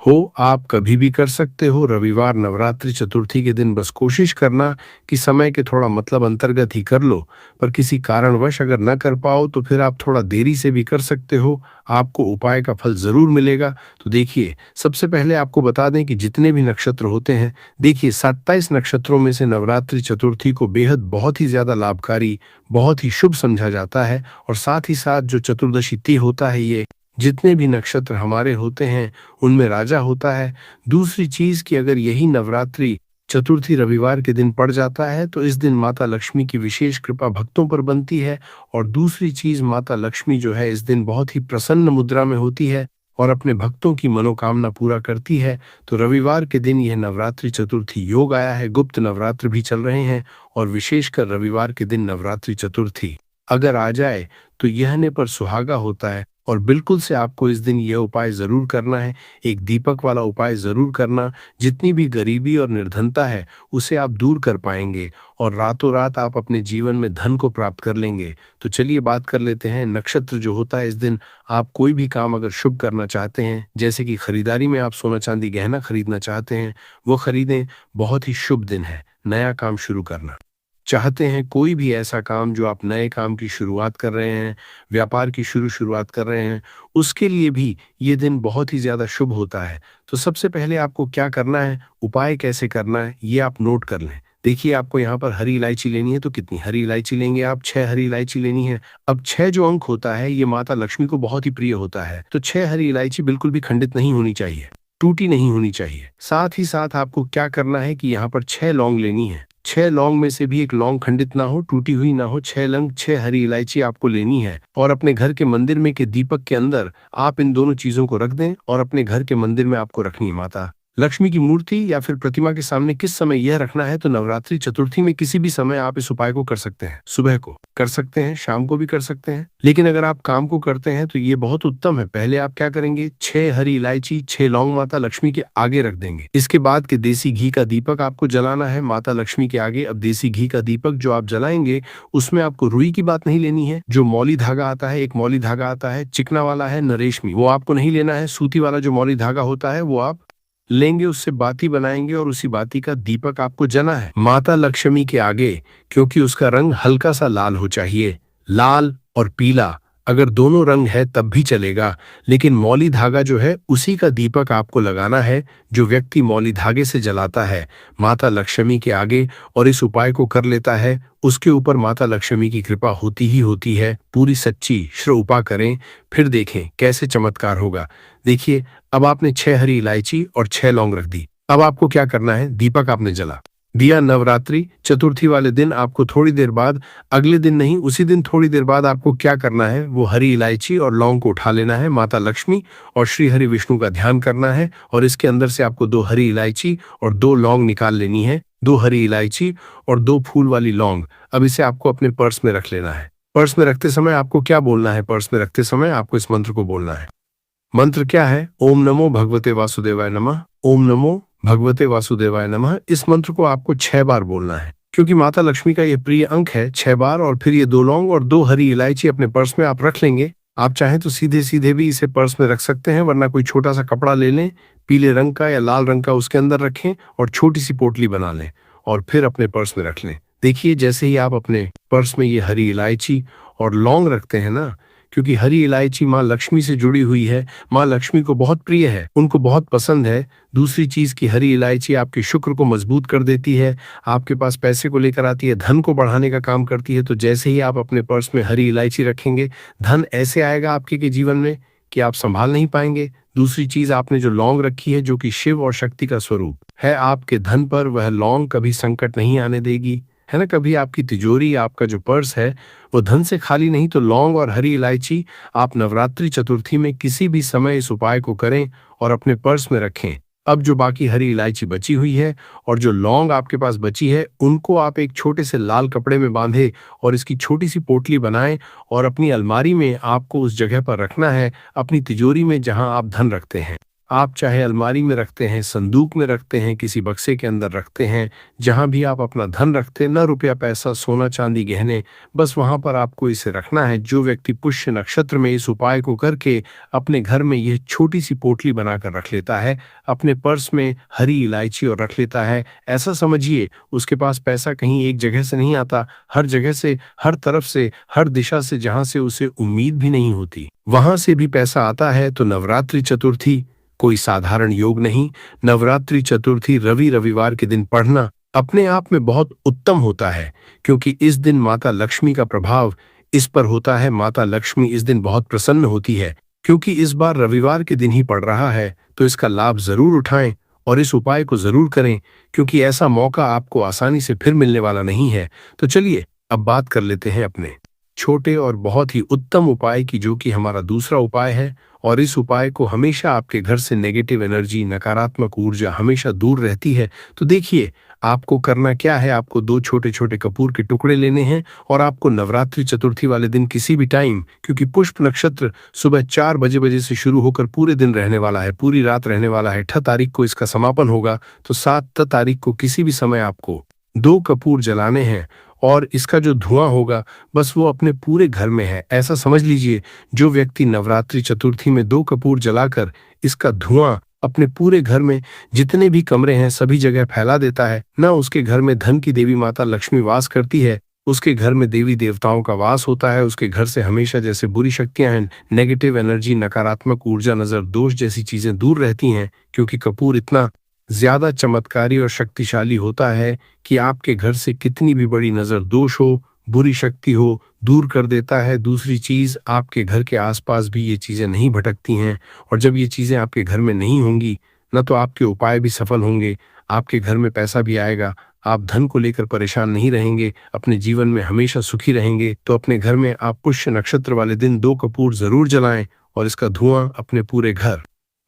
हो आप कभी भी कर सकते हो। रविवार नवरात्रि चतुर्थी के दिन बस कोशिश करना कि समय के थोड़ा मतलब अंतर्गत ही कर लो। पर किसी कारणवश अगर न कर पाओ तो फिर आप थोड़ा देरी से भी कर सकते हो, आपको उपाय का फल जरूर मिलेगा। तो देखिए, सबसे पहले आपको बता दें कि जितने भी नक्षत्र होते हैं, देखिए 27 नक्षत्रों में से नवरात्रि चतुर्थी को बेहद बहुत ही ज्यादा लाभकारी, बहुत ही शुभ समझा जाता है। और साथ ही साथ जो चतुर्दशी तिथि होता है, ये जितने भी नक्षत्र हमारे होते हैं उनमें राजा होता है। दूसरी चीज कि अगर यही नवरात्रि चतुर्थी रविवार के दिन पड़ जाता है तो इस दिन माता लक्ष्मी की विशेष कृपा भक्तों पर बनती है। और दूसरी चीज, माता लक्ष्मी जो है इस दिन बहुत ही प्रसन्न मुद्रा में होती है और अपने भक्तों की मनोकामना पूरा करती है। तो रविवार के दिन यह नवरात्रि चतुर्थी योग आया है। गुप्त नवरात्र भी चल रहे हैं और विशेषकर रविवार के दिन नवरात्रि चतुर्थी अगर आ जाए तो यहने पर सुहागा होता है। और बिल्कुल से आपको इस दिन यह उपाय जरूर करना है, एक दीपक वाला उपाय जरूर करना। जितनी भी गरीबी और निर्धनता है उसे आप दूर कर पाएंगे और रातों रात आप अपने जीवन में धन को प्राप्त कर लेंगे। तो चलिए बात कर लेते हैं नक्षत्र जो होता है इस दिन। आप कोई भी काम अगर शुभ करना चाहते हैं, जैसे कि खरीदारी में आप सोना चांदी गहना खरीदना चाहते हैं, वो खरीदें। बहुत ही शुभ दिन है नया काम शुरू करना चाहते हैं, कोई भी ऐसा काम जो आप नए काम की शुरुआत कर रहे हैं, व्यापार की शुरुआत कर रहे हैं, उसके लिए भी ये दिन बहुत ही ज्यादा शुभ होता है। तो सबसे पहले आपको क्या करना है, उपाय कैसे करना है, ये आप नोट कर लें। देखिए, आपको यहाँ पर हरी इलायची लेनी है, तो कितनी हरी इलायची लेंगे आप? 6 हरी इलायची लेनी है। अब 6 जो अंक होता है ये माता लक्ष्मी को बहुत ही प्रिय होता है, तो 6 हरी इलायची बिल्कुल भी खंडित नहीं होनी चाहिए। टूटी नहीं होनी चाहिए। साथ ही साथ आपको क्या करना है कि यहाँ पर 6 लौंग लेनी है। 6 लौंग में से भी एक लौंग खंडित ना हो, टूटी हुई ना हो। 6 लौंग, 6 हरी इलायची आपको लेनी है और अपने घर के मंदिर में के दीपक के अंदर आप इन दोनों चीजों को रख दें और अपने घर के मंदिर में आपको रखनी है। माता लक्ष्मी की मूर्ति या फिर प्रतिमा के सामने किस समय यह रखना है, तो नवरात्रि चतुर्थी में किसी भी समय आप इस उपाय को कर सकते हैं। सुबह को कर सकते हैं, शाम को भी कर सकते हैं, लेकिन अगर आप काम को करते हैं तो ये बहुत उत्तम है। पहले आप क्या करेंगे, 6 हरी इलायची, 6 लौंग माता लक्ष्मी के आगे रख देंगे। इसके बाद के देसी घी का दीपक आपको जलाना है माता लक्ष्मी के आगे। अब देसी घी का दीपक जो आप जलाएंगे उसमें आपको रुई की बात नहीं लेनी है। जो मौली धागा आता है, एक मौली धागा आता है, चिकना वाला है न रेशमी, वो आपको नहीं लेना है। सूती वाला जो मौली धागा होता है वो आप लेंगे, उससे बाती बनाएंगे और उसी बाती का दीपक आपको जलाना है माता लक्ष्मी के आगे, क्योंकि उसका रंग हल्का सा लाल हो चाहिए। लाल और पीला, अगर दोनों रंग है तब भी चलेगा, लेकिन मौली धागा जो है उसी का दीपक आपको लगाना है। जो व्यक्ति मौली धागे से जलाता है माता लक्ष्मी के आगे और इस उपाय को कर लेता है, उसके ऊपर माता लक्ष्मी की कृपा होती ही होती है। पूरी सच्ची श्रृपा करें, फिर देखें कैसे चमत्कार होगा। देखिए, अब आपने 6 हरी इलायची और 6 लौंग रख दी। अब आपको क्या करना है, दीपक आपने जला दिया। नवरात्रि चतुर्थी वाले दिन आपको थोड़ी देर बाद, अगले दिन नहीं उसी दिन थोड़ी देर बाद आपको क्या करना है, वो हरी इलायची और लौंग को उठा लेना है, माता लक्ष्मी और श्री हरि विष्णु का ध्यान करना है और इसके अंदर से आपको 2 हरी इलायची और 2 लौंग निकाल लेनी है। 2 हरी इलायची और 2 फूल वाली लौंग। अब इसे आपको अपने पर्स में रख लेना है। पर्स में रखते समय आपको क्या बोलना है, पर्स में रखते समय आपको इस मंत्र को बोलना है। मंत्र क्या है, ओम नमो भगवते वासुदेवाय नमः, ओम नमो भगवते वासुदेवाय नमः। इस मंत्र को आपको 6 बार बोलना है, क्योंकि माता लक्ष्मी का ये प्रिय अंक है 6 बार। और फिर ये 2 लौंग और 2 हरी इलायची अपने पर्स में आप रख लेंगे। आप चाहें तो सीधे सीधे भी इसे पर्स में रख सकते हैं, वरना कोई छोटा सा कपड़ा ले लें, पीले रंग का या लाल रंग का, उसके अंदर रखें और छोटी सी पोटली बना लें और फिर अपने पर्स में रख लें। देखिए, जैसे ही आप अपने पर्स में ये हरी इलायची और लौंग रखते हैं ना, क्योंकि हरी इलायची माँ लक्ष्मी से जुड़ी हुई है, माँ लक्ष्मी को बहुत प्रिय है, उनको बहुत पसंद है। दूसरी चीज की हरी इलायची आपके शुक्र को मजबूत कर देती है, आपके पास पैसे को लेकर आती है, धन को बढ़ाने का काम करती है। तो जैसे ही आप अपने पर्स में हरी इलायची रखेंगे, धन ऐसे आएगा आपके के जीवन में कि आप संभाल नहीं पाएंगे। दूसरी चीज, आपने जो लौंग रखी है जो कि शिव और शक्ति का स्वरूप है, आपके धन पर वह लौंग कभी संकट नहीं आने देगी, है ना। कभी आपकी तिजोरी, आपका जो पर्स है वो धन से खाली नहीं। तो लौंग और हरी इलायची आप नवरात्रि चतुर्थी में किसी भी समय इस उपाय को करें और अपने पर्स में रखें। अब जो बाकी हरी इलायची बची हुई है और जो लौंग आपके पास बची है, उनको आप एक छोटे से लाल कपड़े में बांधे और इसकी छोटी सी पोटली बनाएं और अपनी अलमारी में आपको उस जगह पर रखना है, अपनी तिजोरी में जहां आप धन रखते हैं। आप चाहे अलमारी में रखते हैं, संदूक में रखते हैं, किसी बक्से के अंदर रखते हैं, जहां भी आप अपना धन रखते हैं, न रुपया पैसा, सोना चांदी, गहने, बस वहां पर आपको इसे रखना है। जो व्यक्ति पुष्य नक्षत्र में इस उपाय को करके अपने घर में यह छोटी सी पोटली बनाकर रख लेता है, अपने पर्स में हरी इलायची और रख लेता है, ऐसा समझिए उसके पास पैसा कहीं एक जगह से नहीं आता, हर जगह से, हर तरफ से, हर दिशा से, जहां से उसे उम्मीद भी नहीं होती, वहां से भी पैसा आता है। तो नवरात्रि चतुर्थी कोई साधारण योग नहीं। नवरात्रि चतुर्थी रविवार के दिन पढ़ना अपने आप में बहुत उत्तम होता है, क्योंकि इस दिन माता लक्ष्मी का प्रभाव इस पर होता है। माता लक्ष्मी इस दिन बहुत प्रसन्न होती है, क्योंकि इस बार रविवार के दिन ही पड़ रहा है। तो इसका लाभ जरूर उठाएं और इस उपाय को जरूर करें, क्योंकि ऐसा मौका आपको आसानी से फिर मिलने वाला नहीं है। तो चलिए अब बात कर लेते हैं अपने छोटे और बहुत ही उत्तम उपाय की, जो कि हमारा दूसरा उपाय है। और इस उपाय को हमेशा आपके घर से नेगेटिव एनर्जी, नकारात्मक ऊर्जा हमेशा दूर रहती है। तो देखिए, आपको करना क्या है, आपको 2 छोटे छोटे कपूर के टुकड़े लेने हैं और आपको नवरात्रि चतुर्थी वाले दिन किसी भी टाइम, क्योंकि पुष्प नक्षत्र सुबह 4 बजे से शुरू होकर पूरे दिन रहने वाला है, पूरी रात रहने वाला है। 8 तारीख को इसका समापन होगा, तो 7 तारीख को किसी भी समय आपको 2 कपूर जलाने हैं और इसका जो धुआं होगा बस वो अपने पूरे घर में है, ऐसा समझ लीजिए। जो व्यक्ति नवरात्रि चतुर्थी में 2 कपूर जलाकर इसका धुआं अपने पूरे घर में जितने भी कमरे हैं सभी जगह फैला देता है, ना उसके घर में धन की देवी माता लक्ष्मी वास करती है, उसके घर में देवी देवताओं का वास होता है, उसके घर से हमेशा जैसे बुरी शक्तियां हैं, नेगेटिव एनर्जी, नकारात्मक ऊर्जा, नजर दोष जैसी चीजें दूर रहती हैं, क्योंकि कपूर इतना ज्यादा चमत्कारी और शक्तिशाली होता है कि आपके घर से कितनी भी बड़ी नजर दोष हो, बुरी शक्ति हो, दूर कर देता है। दूसरी चीज, आपके घर के आसपास भी ये चीजें नहीं भटकती हैं, और जब ये चीजें आपके घर में नहीं होंगी, न तो आपके उपाय भी सफल होंगे, आपके घर में पैसा भी आएगा, आप धन को लेकर परेशान नहीं रहेंगे, अपने जीवन में हमेशा सुखी रहेंगे। तो अपने घर में आप पुष्य नक्षत्र वाले दिन 2 कपूर जरूर जलाएं और इसका धुआं अपने पूरे घर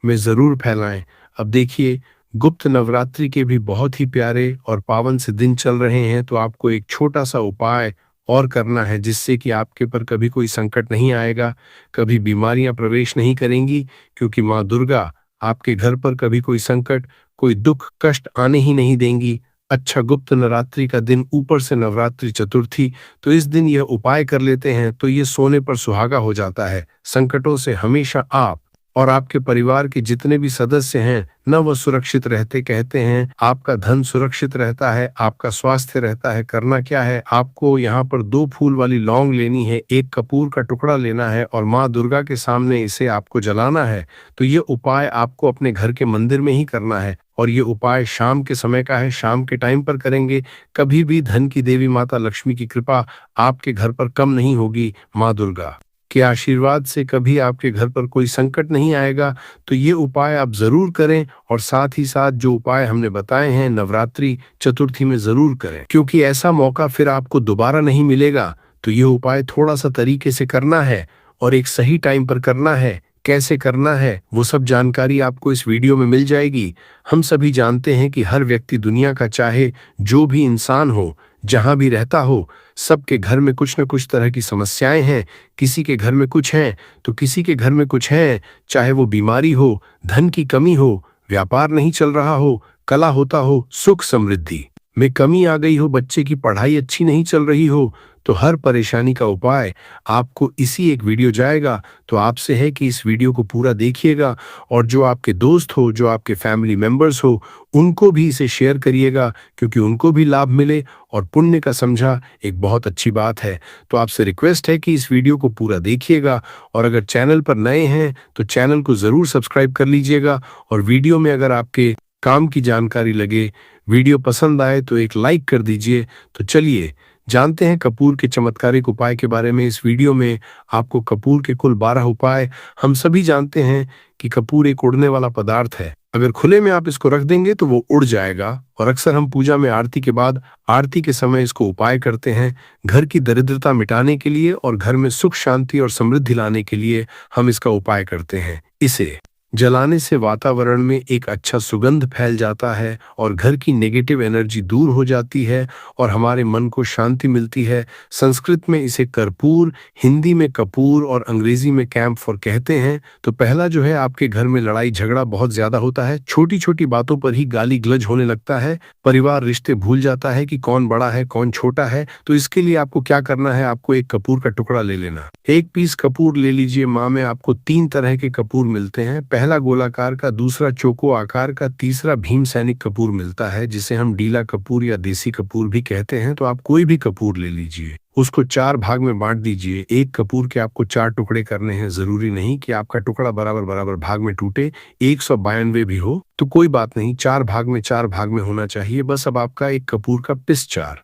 में जरूर फैलाएं। अब देखिए, गुप्त नवरात्रि के भी बहुत ही प्यारे और पावन से दिन चल रहे हैं, तो आपको एक छोटा सा उपाय और करना है जिससे कि आपके पर कभी कोई संकट नहीं आएगा, कभी बीमारियां प्रवेश नहीं करेंगी, क्योंकि माँ दुर्गा आपके घर पर कभी कोई संकट, कोई दुख कष्ट आने ही नहीं देंगी। अच्छा, गुप्त नवरात्रि का दिन, ऊपर से नवरात्रि चतुर्थी, तो इस दिन यह उपाय कर लेते हैं तो ये सोने पर सुहागा हो जाता है। संकटों से हमेशा आप और आपके परिवार के जितने भी सदस्य हैं न, वह सुरक्षित रहते। कहते हैं आपका धन सुरक्षित रहता है, आपका स्वास्थ्य रहता है। करना क्या है, आपको यहाँ पर 2 फूल वाली लौंग लेनी है, 1 कपूर का टुकड़ा लेना है और माँ दुर्गा के सामने इसे आपको जलाना है। तो ये उपाय आपको अपने घर के मंदिर में ही करना है और ये उपाय शाम के समय का है, शाम के टाइम पर करेंगे। कभी भी धन की देवी माता लक्ष्मी की कृपा आपके घर पर कम नहीं होगी। माँ दुर्गा के आशीर्वाद से कभी आपके घर पर कोई संकट नहीं आएगा। तो ये उपाय आप जरूर करें और साथ ही साथ जो उपाय हमने बताए हैं नवरात्रि चतुर्थी में जरूर करें, क्योंकि ऐसा मौका फिर आपको दोबारा नहीं मिलेगा। तो ये उपाय थोड़ा सा तरीके से करना है और एक सही टाइम पर करना है। कैसे करना है वो सब जानकारी आपको इस वीडियो में मिल जाएगी। हम सभी जानते हैं कि हर व्यक्ति दुनिया का, चाहे जो भी इंसान हो, जहां भी रहता हो, सबके घर में कुछ न कुछ तरह की समस्याएं हैं। किसी के घर में कुछ है तो किसी के घर में कुछ है, चाहे वो बीमारी हो, धन की कमी हो, व्यापार नहीं चल रहा हो, कला होता हो, सुख समृद्धि में कमी आ गई हो, बच्चे की पढ़ाई अच्छी नहीं चल रही हो, तो हर परेशानी का उपाय आपको इसी एक वीडियो जाएगा। तो आपसे है कि इस वीडियो को पूरा देखिएगा और जो आपके दोस्त हो, जो आपके फैमिली मेंबर्स हो, उनको भी इसे शेयर करिएगा, क्योंकि उनको भी लाभ मिले और पुण्य का समझा एक बहुत अच्छी बात है। तो आपसे रिक्वेस्ट है कि इस वीडियो को पूरा देखिएगा और अगर चैनल पर नए हैं तो चैनल को ज़रूर सब्सक्राइब कर लीजिएगा और वीडियो में अगर आपके काम की जानकारी लगे, वीडियो पसंद आए तो एक लाइक कर दीजिए। तो चलिए जानते हैं कपूर के चमत्कारिक उपाय के बारे में। इस वीडियो में आपको कपूर के कुल 12 उपाय। हम सभी जानते हैं कि कपूर एक उड़ने वाला पदार्थ है। अगर खुले में आप इसको रख देंगे तो वो उड़ जाएगा और अक्सर हम पूजा में आरती के बाद, आरती के समय इसको उपाय करते हैं। घर की दरिद्रता मिटाने के लिए और घर में सुख शांति और समृद्धि लाने के लिए हम इसका उपाय करते हैं। इसे जलाने से वातावरण में एक अच्छा सुगंध फैल जाता है और घर की नेगेटिव एनर्जी दूर हो जाती है और हमारे मन को शांति मिलती है। संस्कृत में इसे कर्पूर, हिंदी में कपूर और अंग्रेजी में कैम्फर कहते हैं। तो पहला जो है, आपके घर में लड़ाई झगड़ा बहुत ज्यादा होता है, छोटी छोटी बातों पर ही गाली गलौज होने लगता है, परिवार रिश्ते भूल जाता है कि कौन बड़ा है कौन छोटा है। तो इसके लिए आपको क्या करना है, आपको एक कपूर का टुकड़ा ले लेना, 1 पीस कपूर ले लीजिए। माँ में आपको 3 तरह के कपूर मिलते हैं, पहला गोलाकार का, दूसरा चौको आकार का, तीसरा भीम सैनिक कपूर मिलता है जिसे हम डीला कपूर या देसी कपूर भी कहते हैं। तो आप कोई भी कपूर ले लीजिए, उसको 4 भाग में बांट दीजिए। एक कपूर के आपको 4 टुकड़े करने हैं, जरूरी नहीं कि आपका टुकड़ा बराबर बराबर भाग में टूटे। 192 भी हो तो कोई बात नहीं, 4 भाग में होना चाहिए बस। अब आपका एक कपूर का पिस 4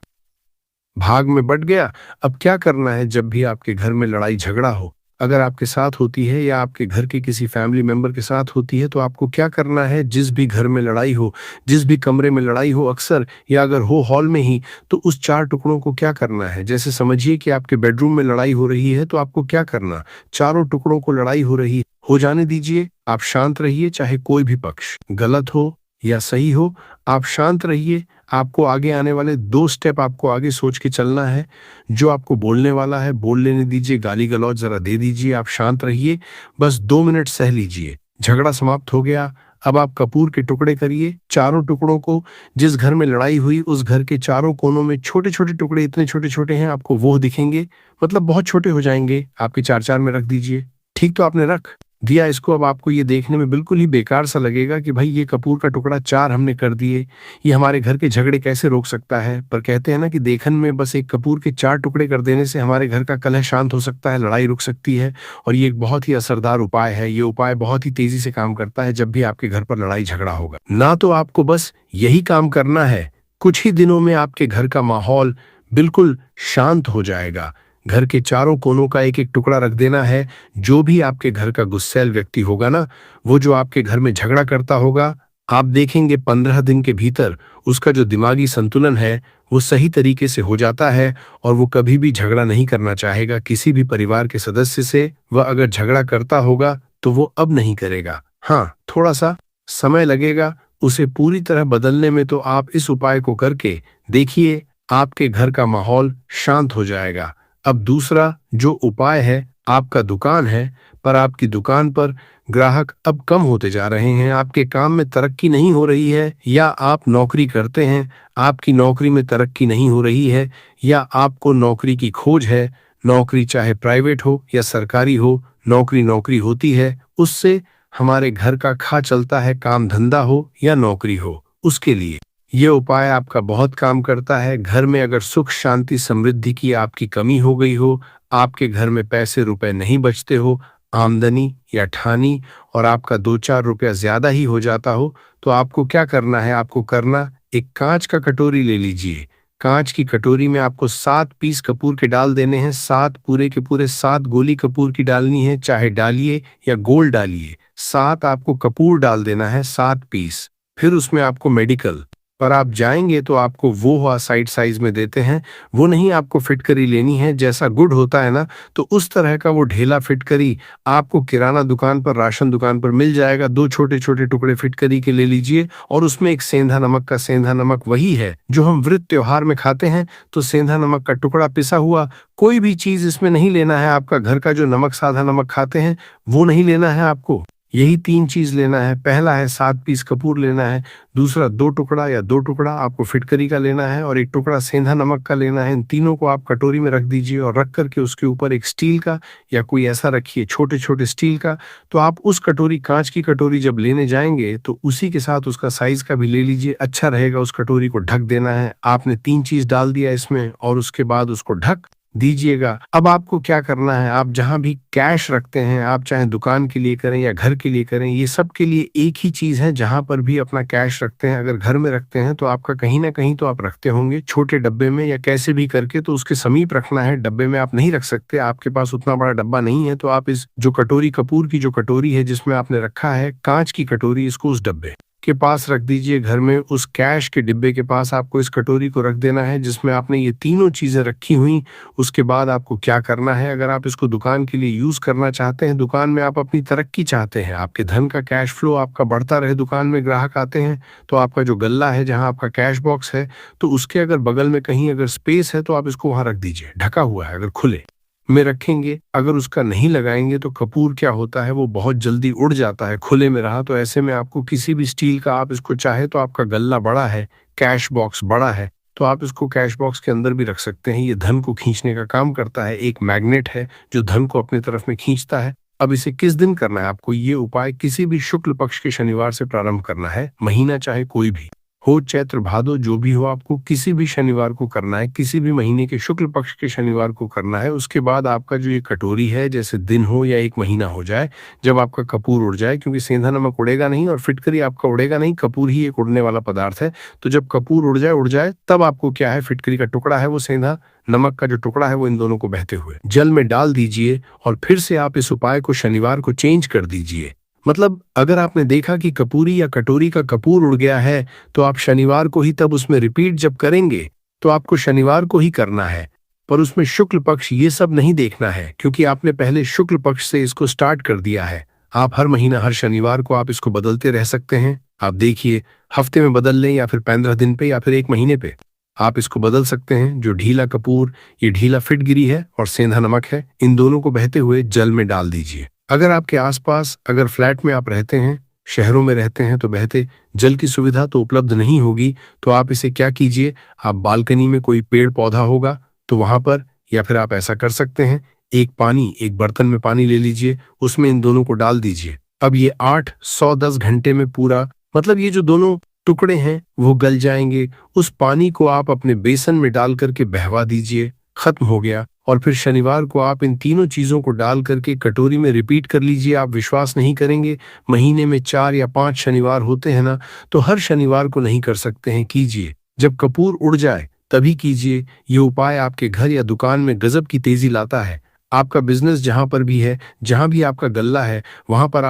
भाग में बट गया। अब क्या करना है, जब भी आपके घर में लड़ाई झगड़ा हो, अगर आपके साथ होती है या आपके घर के किसी फैमिली मेंबर के साथ होती है, तो आपको क्या करना है, जिस भी घर में लड़ाई हो, जिस भी कमरे में लड़ाई हो अक्सर, या अगर हो हॉल में ही, तो उस 4 टुकड़ों को क्या करना है, जैसे समझिए कि आपके बेडरूम में लड़ाई हो रही है, तो आपको क्या करना, चारों टुकड़ों को लड़ाई हो जाने दीजिए। आप शांत रहिए, चाहे कोई भी पक्ष गलत हो या सही हो, आप शांत रहिए। आपको आगे आने वाले 2 स्टेप आपको आगे सोच के चलना है। जो आपको बोलने वाला है बोल लेने दीजिए, गाली गलौज जरा दे दीजिए, आप शांत रहिए, बस 2 मिनट सह लीजिए। झगड़ा समाप्त हो गया। अब आप कपूर के टुकड़े करिए, चारों टुकड़ों को, जिस घर में लड़ाई हुई उस घर के चारों कोनों में छोटे छोटे टुकड़े, इतने छोटे छोटे हैं आपको वो दिखेंगे, मतलब बहुत छोटे हो जाएंगे, आपके 4-4 में रख दीजिए। ठीक, तो आपने रख दिया इसको। अब आपको ये देखने में बिल्कुल ही बेकार सा लगेगा कि भाई ये कपूर का टुकड़ा 4 हमने कर दिए, ये हमारे घर के झगड़े कैसे रोक सकता है। पर कहते हैं ना कि देखन में बस एक कपूर के 4 टुकड़े कर देने से हमारे घर का कलह शांत हो सकता है, लड़ाई रुक सकती है। और ये एक बहुत ही असरदार उपाय है। ये उपाय बहुत ही तेजी से काम करता है जब भी आपके घर पर लड़ाई झगड़ा होगा ना। तो आपको बस यही काम करना है, कुछ ही दिनों में आपके घर का माहौल बिल्कुल शांत हो जाएगा। घर के चारों कोनों का एक एक टुकड़ा रख देना है। जो भी आपके घर का गुस्सैल व्यक्ति होगा ना, वो जो आपके घर में झगड़ा करता होगा, आप देखेंगे 15 दिन के भीतर उसका जो दिमागी संतुलन है वो सही तरीके से हो जाता है और वो कभी भी झगड़ा नहीं करना चाहेगा किसी भी परिवार के सदस्य से। वह अगर झगड़ा करता होगा तो वो अब नहीं करेगा। हाँ, थोड़ा सा समय लगेगा उसे पूरी तरह बदलने में, तो आप इस उपाय को करके देखिए, आपके घर का माहौल शांत हो जाएगा। अब दूसरा जो उपाय है, आपका दुकान है, पर आपकी दुकान पर ग्राहक अब कम होते जा रहे हैं, आपके काम में तरक्की नहीं हो रही है, या आप नौकरी करते हैं, आपकी नौकरी में तरक्की नहीं हो रही है, या आपको नौकरी की खोज है। नौकरी चाहे प्राइवेट हो या सरकारी हो, नौकरी नौकरी होती है, उससे हमारे घर का खा चलता है, काम धंधा हो या नौकरी हो। उसके लिए ये उपाय आपका बहुत काम करता है। घर में अगर सुख शांति समृद्धि की आपकी कमी हो गई हो, आपके घर में पैसे रुपए नहीं बचते हो, आमदनी या ठानी, और आपका 2-4 रुपया ज्यादा ही हो जाता हो, तो आपको क्या करना है? आपको करना, एक कांच का कटोरी ले लीजिए। कांच की कटोरी में आपको 7 पीस कपूर के डाल देने हैं। 7 पूरे के पूरे 7 गोली कपूर की डालनी है, चाहे डालिए या गोल डालिए। 7 आपको कपूर डाल देना है, 7 पीस। फिर उसमें आपको मेडिकल पर आप जाएंगे तो आपको वो साइड साइज में देते हैं, वो नहीं, आपको फिटकरी लेनी है। जैसा गुड़ होता है ना, तो उस तरह का वो ढेला फिटकरी आपको किराना दुकान पर, राशन दुकान पर मिल जाएगा। 2 छोटे छोटे टुकड़े फिटकरी के ले लीजिए, और उसमें एक सेंधा नमक का, सेंधा नमक वही है जो हम व्रत त्योहार में खाते हैं, तो सेंधा नमक का टुकड़ा पिसा हुआ। कोई भी चीज इसमें नहीं लेना है, आपका घर का जो नमक, साधा नमक खाते हैं, वो नहीं लेना है आपको। यही 3 चीज लेना है। पहला है 7 पीस कपूर लेना है, दूसरा 2 टुकड़ा या 2 टुकड़ा आपको फिटकरी का लेना है, और 1 टुकड़ा सेंधा नमक का लेना है। इन तीनों को आप कटोरी में रख दीजिए, और रख करके उसके ऊपर एक स्टील का या कोई ऐसा रखिए, छोटे छोटे स्टील का। तो आप उस कटोरी, कांच की कटोरी जब लेने जाएंगे तो उसी के साथ उसका साइज का भी ले लीजिए, अच्छा रहेगा। उस कटोरी को ढक देना है। आपने 3 चीज डाल दिया इसमें, और उसके बाद उसको ढक दीजिएगा। अब आपको क्या करना है? आप जहां भी कैश रखते हैं, आप चाहे दुकान के लिए करें या घर के लिए करें, ये सब के लिए एक ही चीज है। जहां पर भी अपना कैश रखते हैं, अगर घर में रखते हैं तो आपका कहीं ना कहीं तो आप रखते होंगे, छोटे डब्बे में या कैसे भी करके, तो उसके समीप रखना है। डब्बे में आप नहीं रख सकते, आपके पास उतना बड़ा डब्बा नहीं है, तो आप इस जो कटोरी, कपूर की जो कटोरी है जिसमें आपने रखा है कांच की कटोरी, इसको उस डब्बे के पास रख दीजिए। घर में उस कैश के डिब्बे के पास आपको इस कटोरी को रख देना है जिसमें आपने ये तीनों चीजें रखी हुई। उसके बाद आपको क्या करना है? अगर आप इसको दुकान के लिए यूज करना चाहते हैं, दुकान में आप अपनी तरक्की चाहते हैं, आपके धन का कैश फ्लो आपका बढ़ता रहे, दुकान में ग्राहक आते हैं, तो आपका जो गल्ला है, जहां आपका कैश बॉक्स है, तो उसके अगर बगल में कहीं अगर स्पेस है तो आप इसको वहां रख दीजिए। ढका हुआ है, अगर खुले में रखेंगे, अगर उसका नहीं लगाएंगे तो कपूर क्या होता है, वो बहुत जल्दी उड़ जाता है खुले में रहा। तो ऐसे में आपको किसी भी स्टील का, आप इसको चाहे तो, आपका गल्ला बड़ा है, कैश बॉक्स बड़ा है, तो आप इसको कैश बॉक्स के अंदर भी रख सकते हैं। ये धन को खींचने का काम करता है, एक मैग्नेट है जो धन को अपनी तरफ में खींचता है। अब इसे किस दिन करना है आपको? ये उपाय किसी भी शुक्ल पक्ष के शनिवार से प्रारंभ करना है। महीना चाहे कोई भी हो, चैत्र भादो जो भी हो, आपको किसी भी शनिवार को करना है, किसी भी महीने के शुक्ल पक्ष के शनिवार को करना है। उसके बाद आपका जो ये कटोरी है, जैसे दिन हो या 1 महीना हो जाए, जब आपका कपूर उड़ जाए, क्योंकि सेंधा नमक उड़ेगा नहीं और फिटकरी आपका उड़ेगा नहीं, कपूर ही एक उड़ने वाला पदार्थ है। तो जब कपूर उड़ जाए तब आपको क्या है, फिटकरी का टुकड़ा है, वो सेंधा नमक का जो टुकड़ा है, वो इन दोनों को बहते हुए जल में डाल दीजिए, और फिर से आप इस उपाय को शनिवार को चेंज कर दीजिए। मतलब अगर आपने देखा कि कपूरी या कटोरी का कपूर उड़ गया है, तो आप शनिवार को ही, तब उसमें रिपीट जब करेंगे तो आपको शनिवार को ही करना है, पर उसमें शुक्ल पक्ष ये सब नहीं देखना है, क्योंकि आपने पहले शुक्ल पक्ष से इसको स्टार्ट कर दिया है। आप हर महीना, हर शनिवार को आप इसको बदलते रह सकते हैं। आप देखिए, हफ्ते में बदल लें, या फिर 15 दिन पे, या फिर 1 महीने पे आप इसको बदल सकते हैं। जो ढीला कपूर, ये ढीला फिटगिरी है और सेंधा नमक है, इन दोनों को बहते हुए जल में डाल दीजिए। अगर आपके आसपास, अगर फ्लैट में आप रहते हैं, शहरों में रहते हैं, तो बहते जल की सुविधा तो उपलब्ध नहीं होगी, तो आप इसे क्या कीजिए, आप बालकनी में कोई पेड़ पौधा होगा तो वहां पर, या फिर आप ऐसा कर सकते हैं, एक बर्तन में पानी ले लीजिए, उसमें इन दोनों को डाल दीजिए। अब ये 8-10 घंटे में पूरा, मतलब ये जो दोनों टुकड़े हैं वो गल जाएंगे। उस पानी को आप अपने बेसन में डाल करके बहवा दीजिए, खत्म हो गया। और फिर शनिवार को आप इन तीनों चीजों को डाल करके कटोरी में रिपीट कर लीजिए। आप विश्वास नहीं करेंगे, महीने में 4 या 5 शनिवार होते हैं ना, तो हर शनिवार को नहीं कर सकते हैं, कीजिए। जब कपूर उड़ जाए तभी कीजिए। ये उपाय आपके घर या दुकान में गजब की तेजी लाता है। आपका बिजनेस जहां पर भी है, जहां भी आपका गल्ला है, वहां पर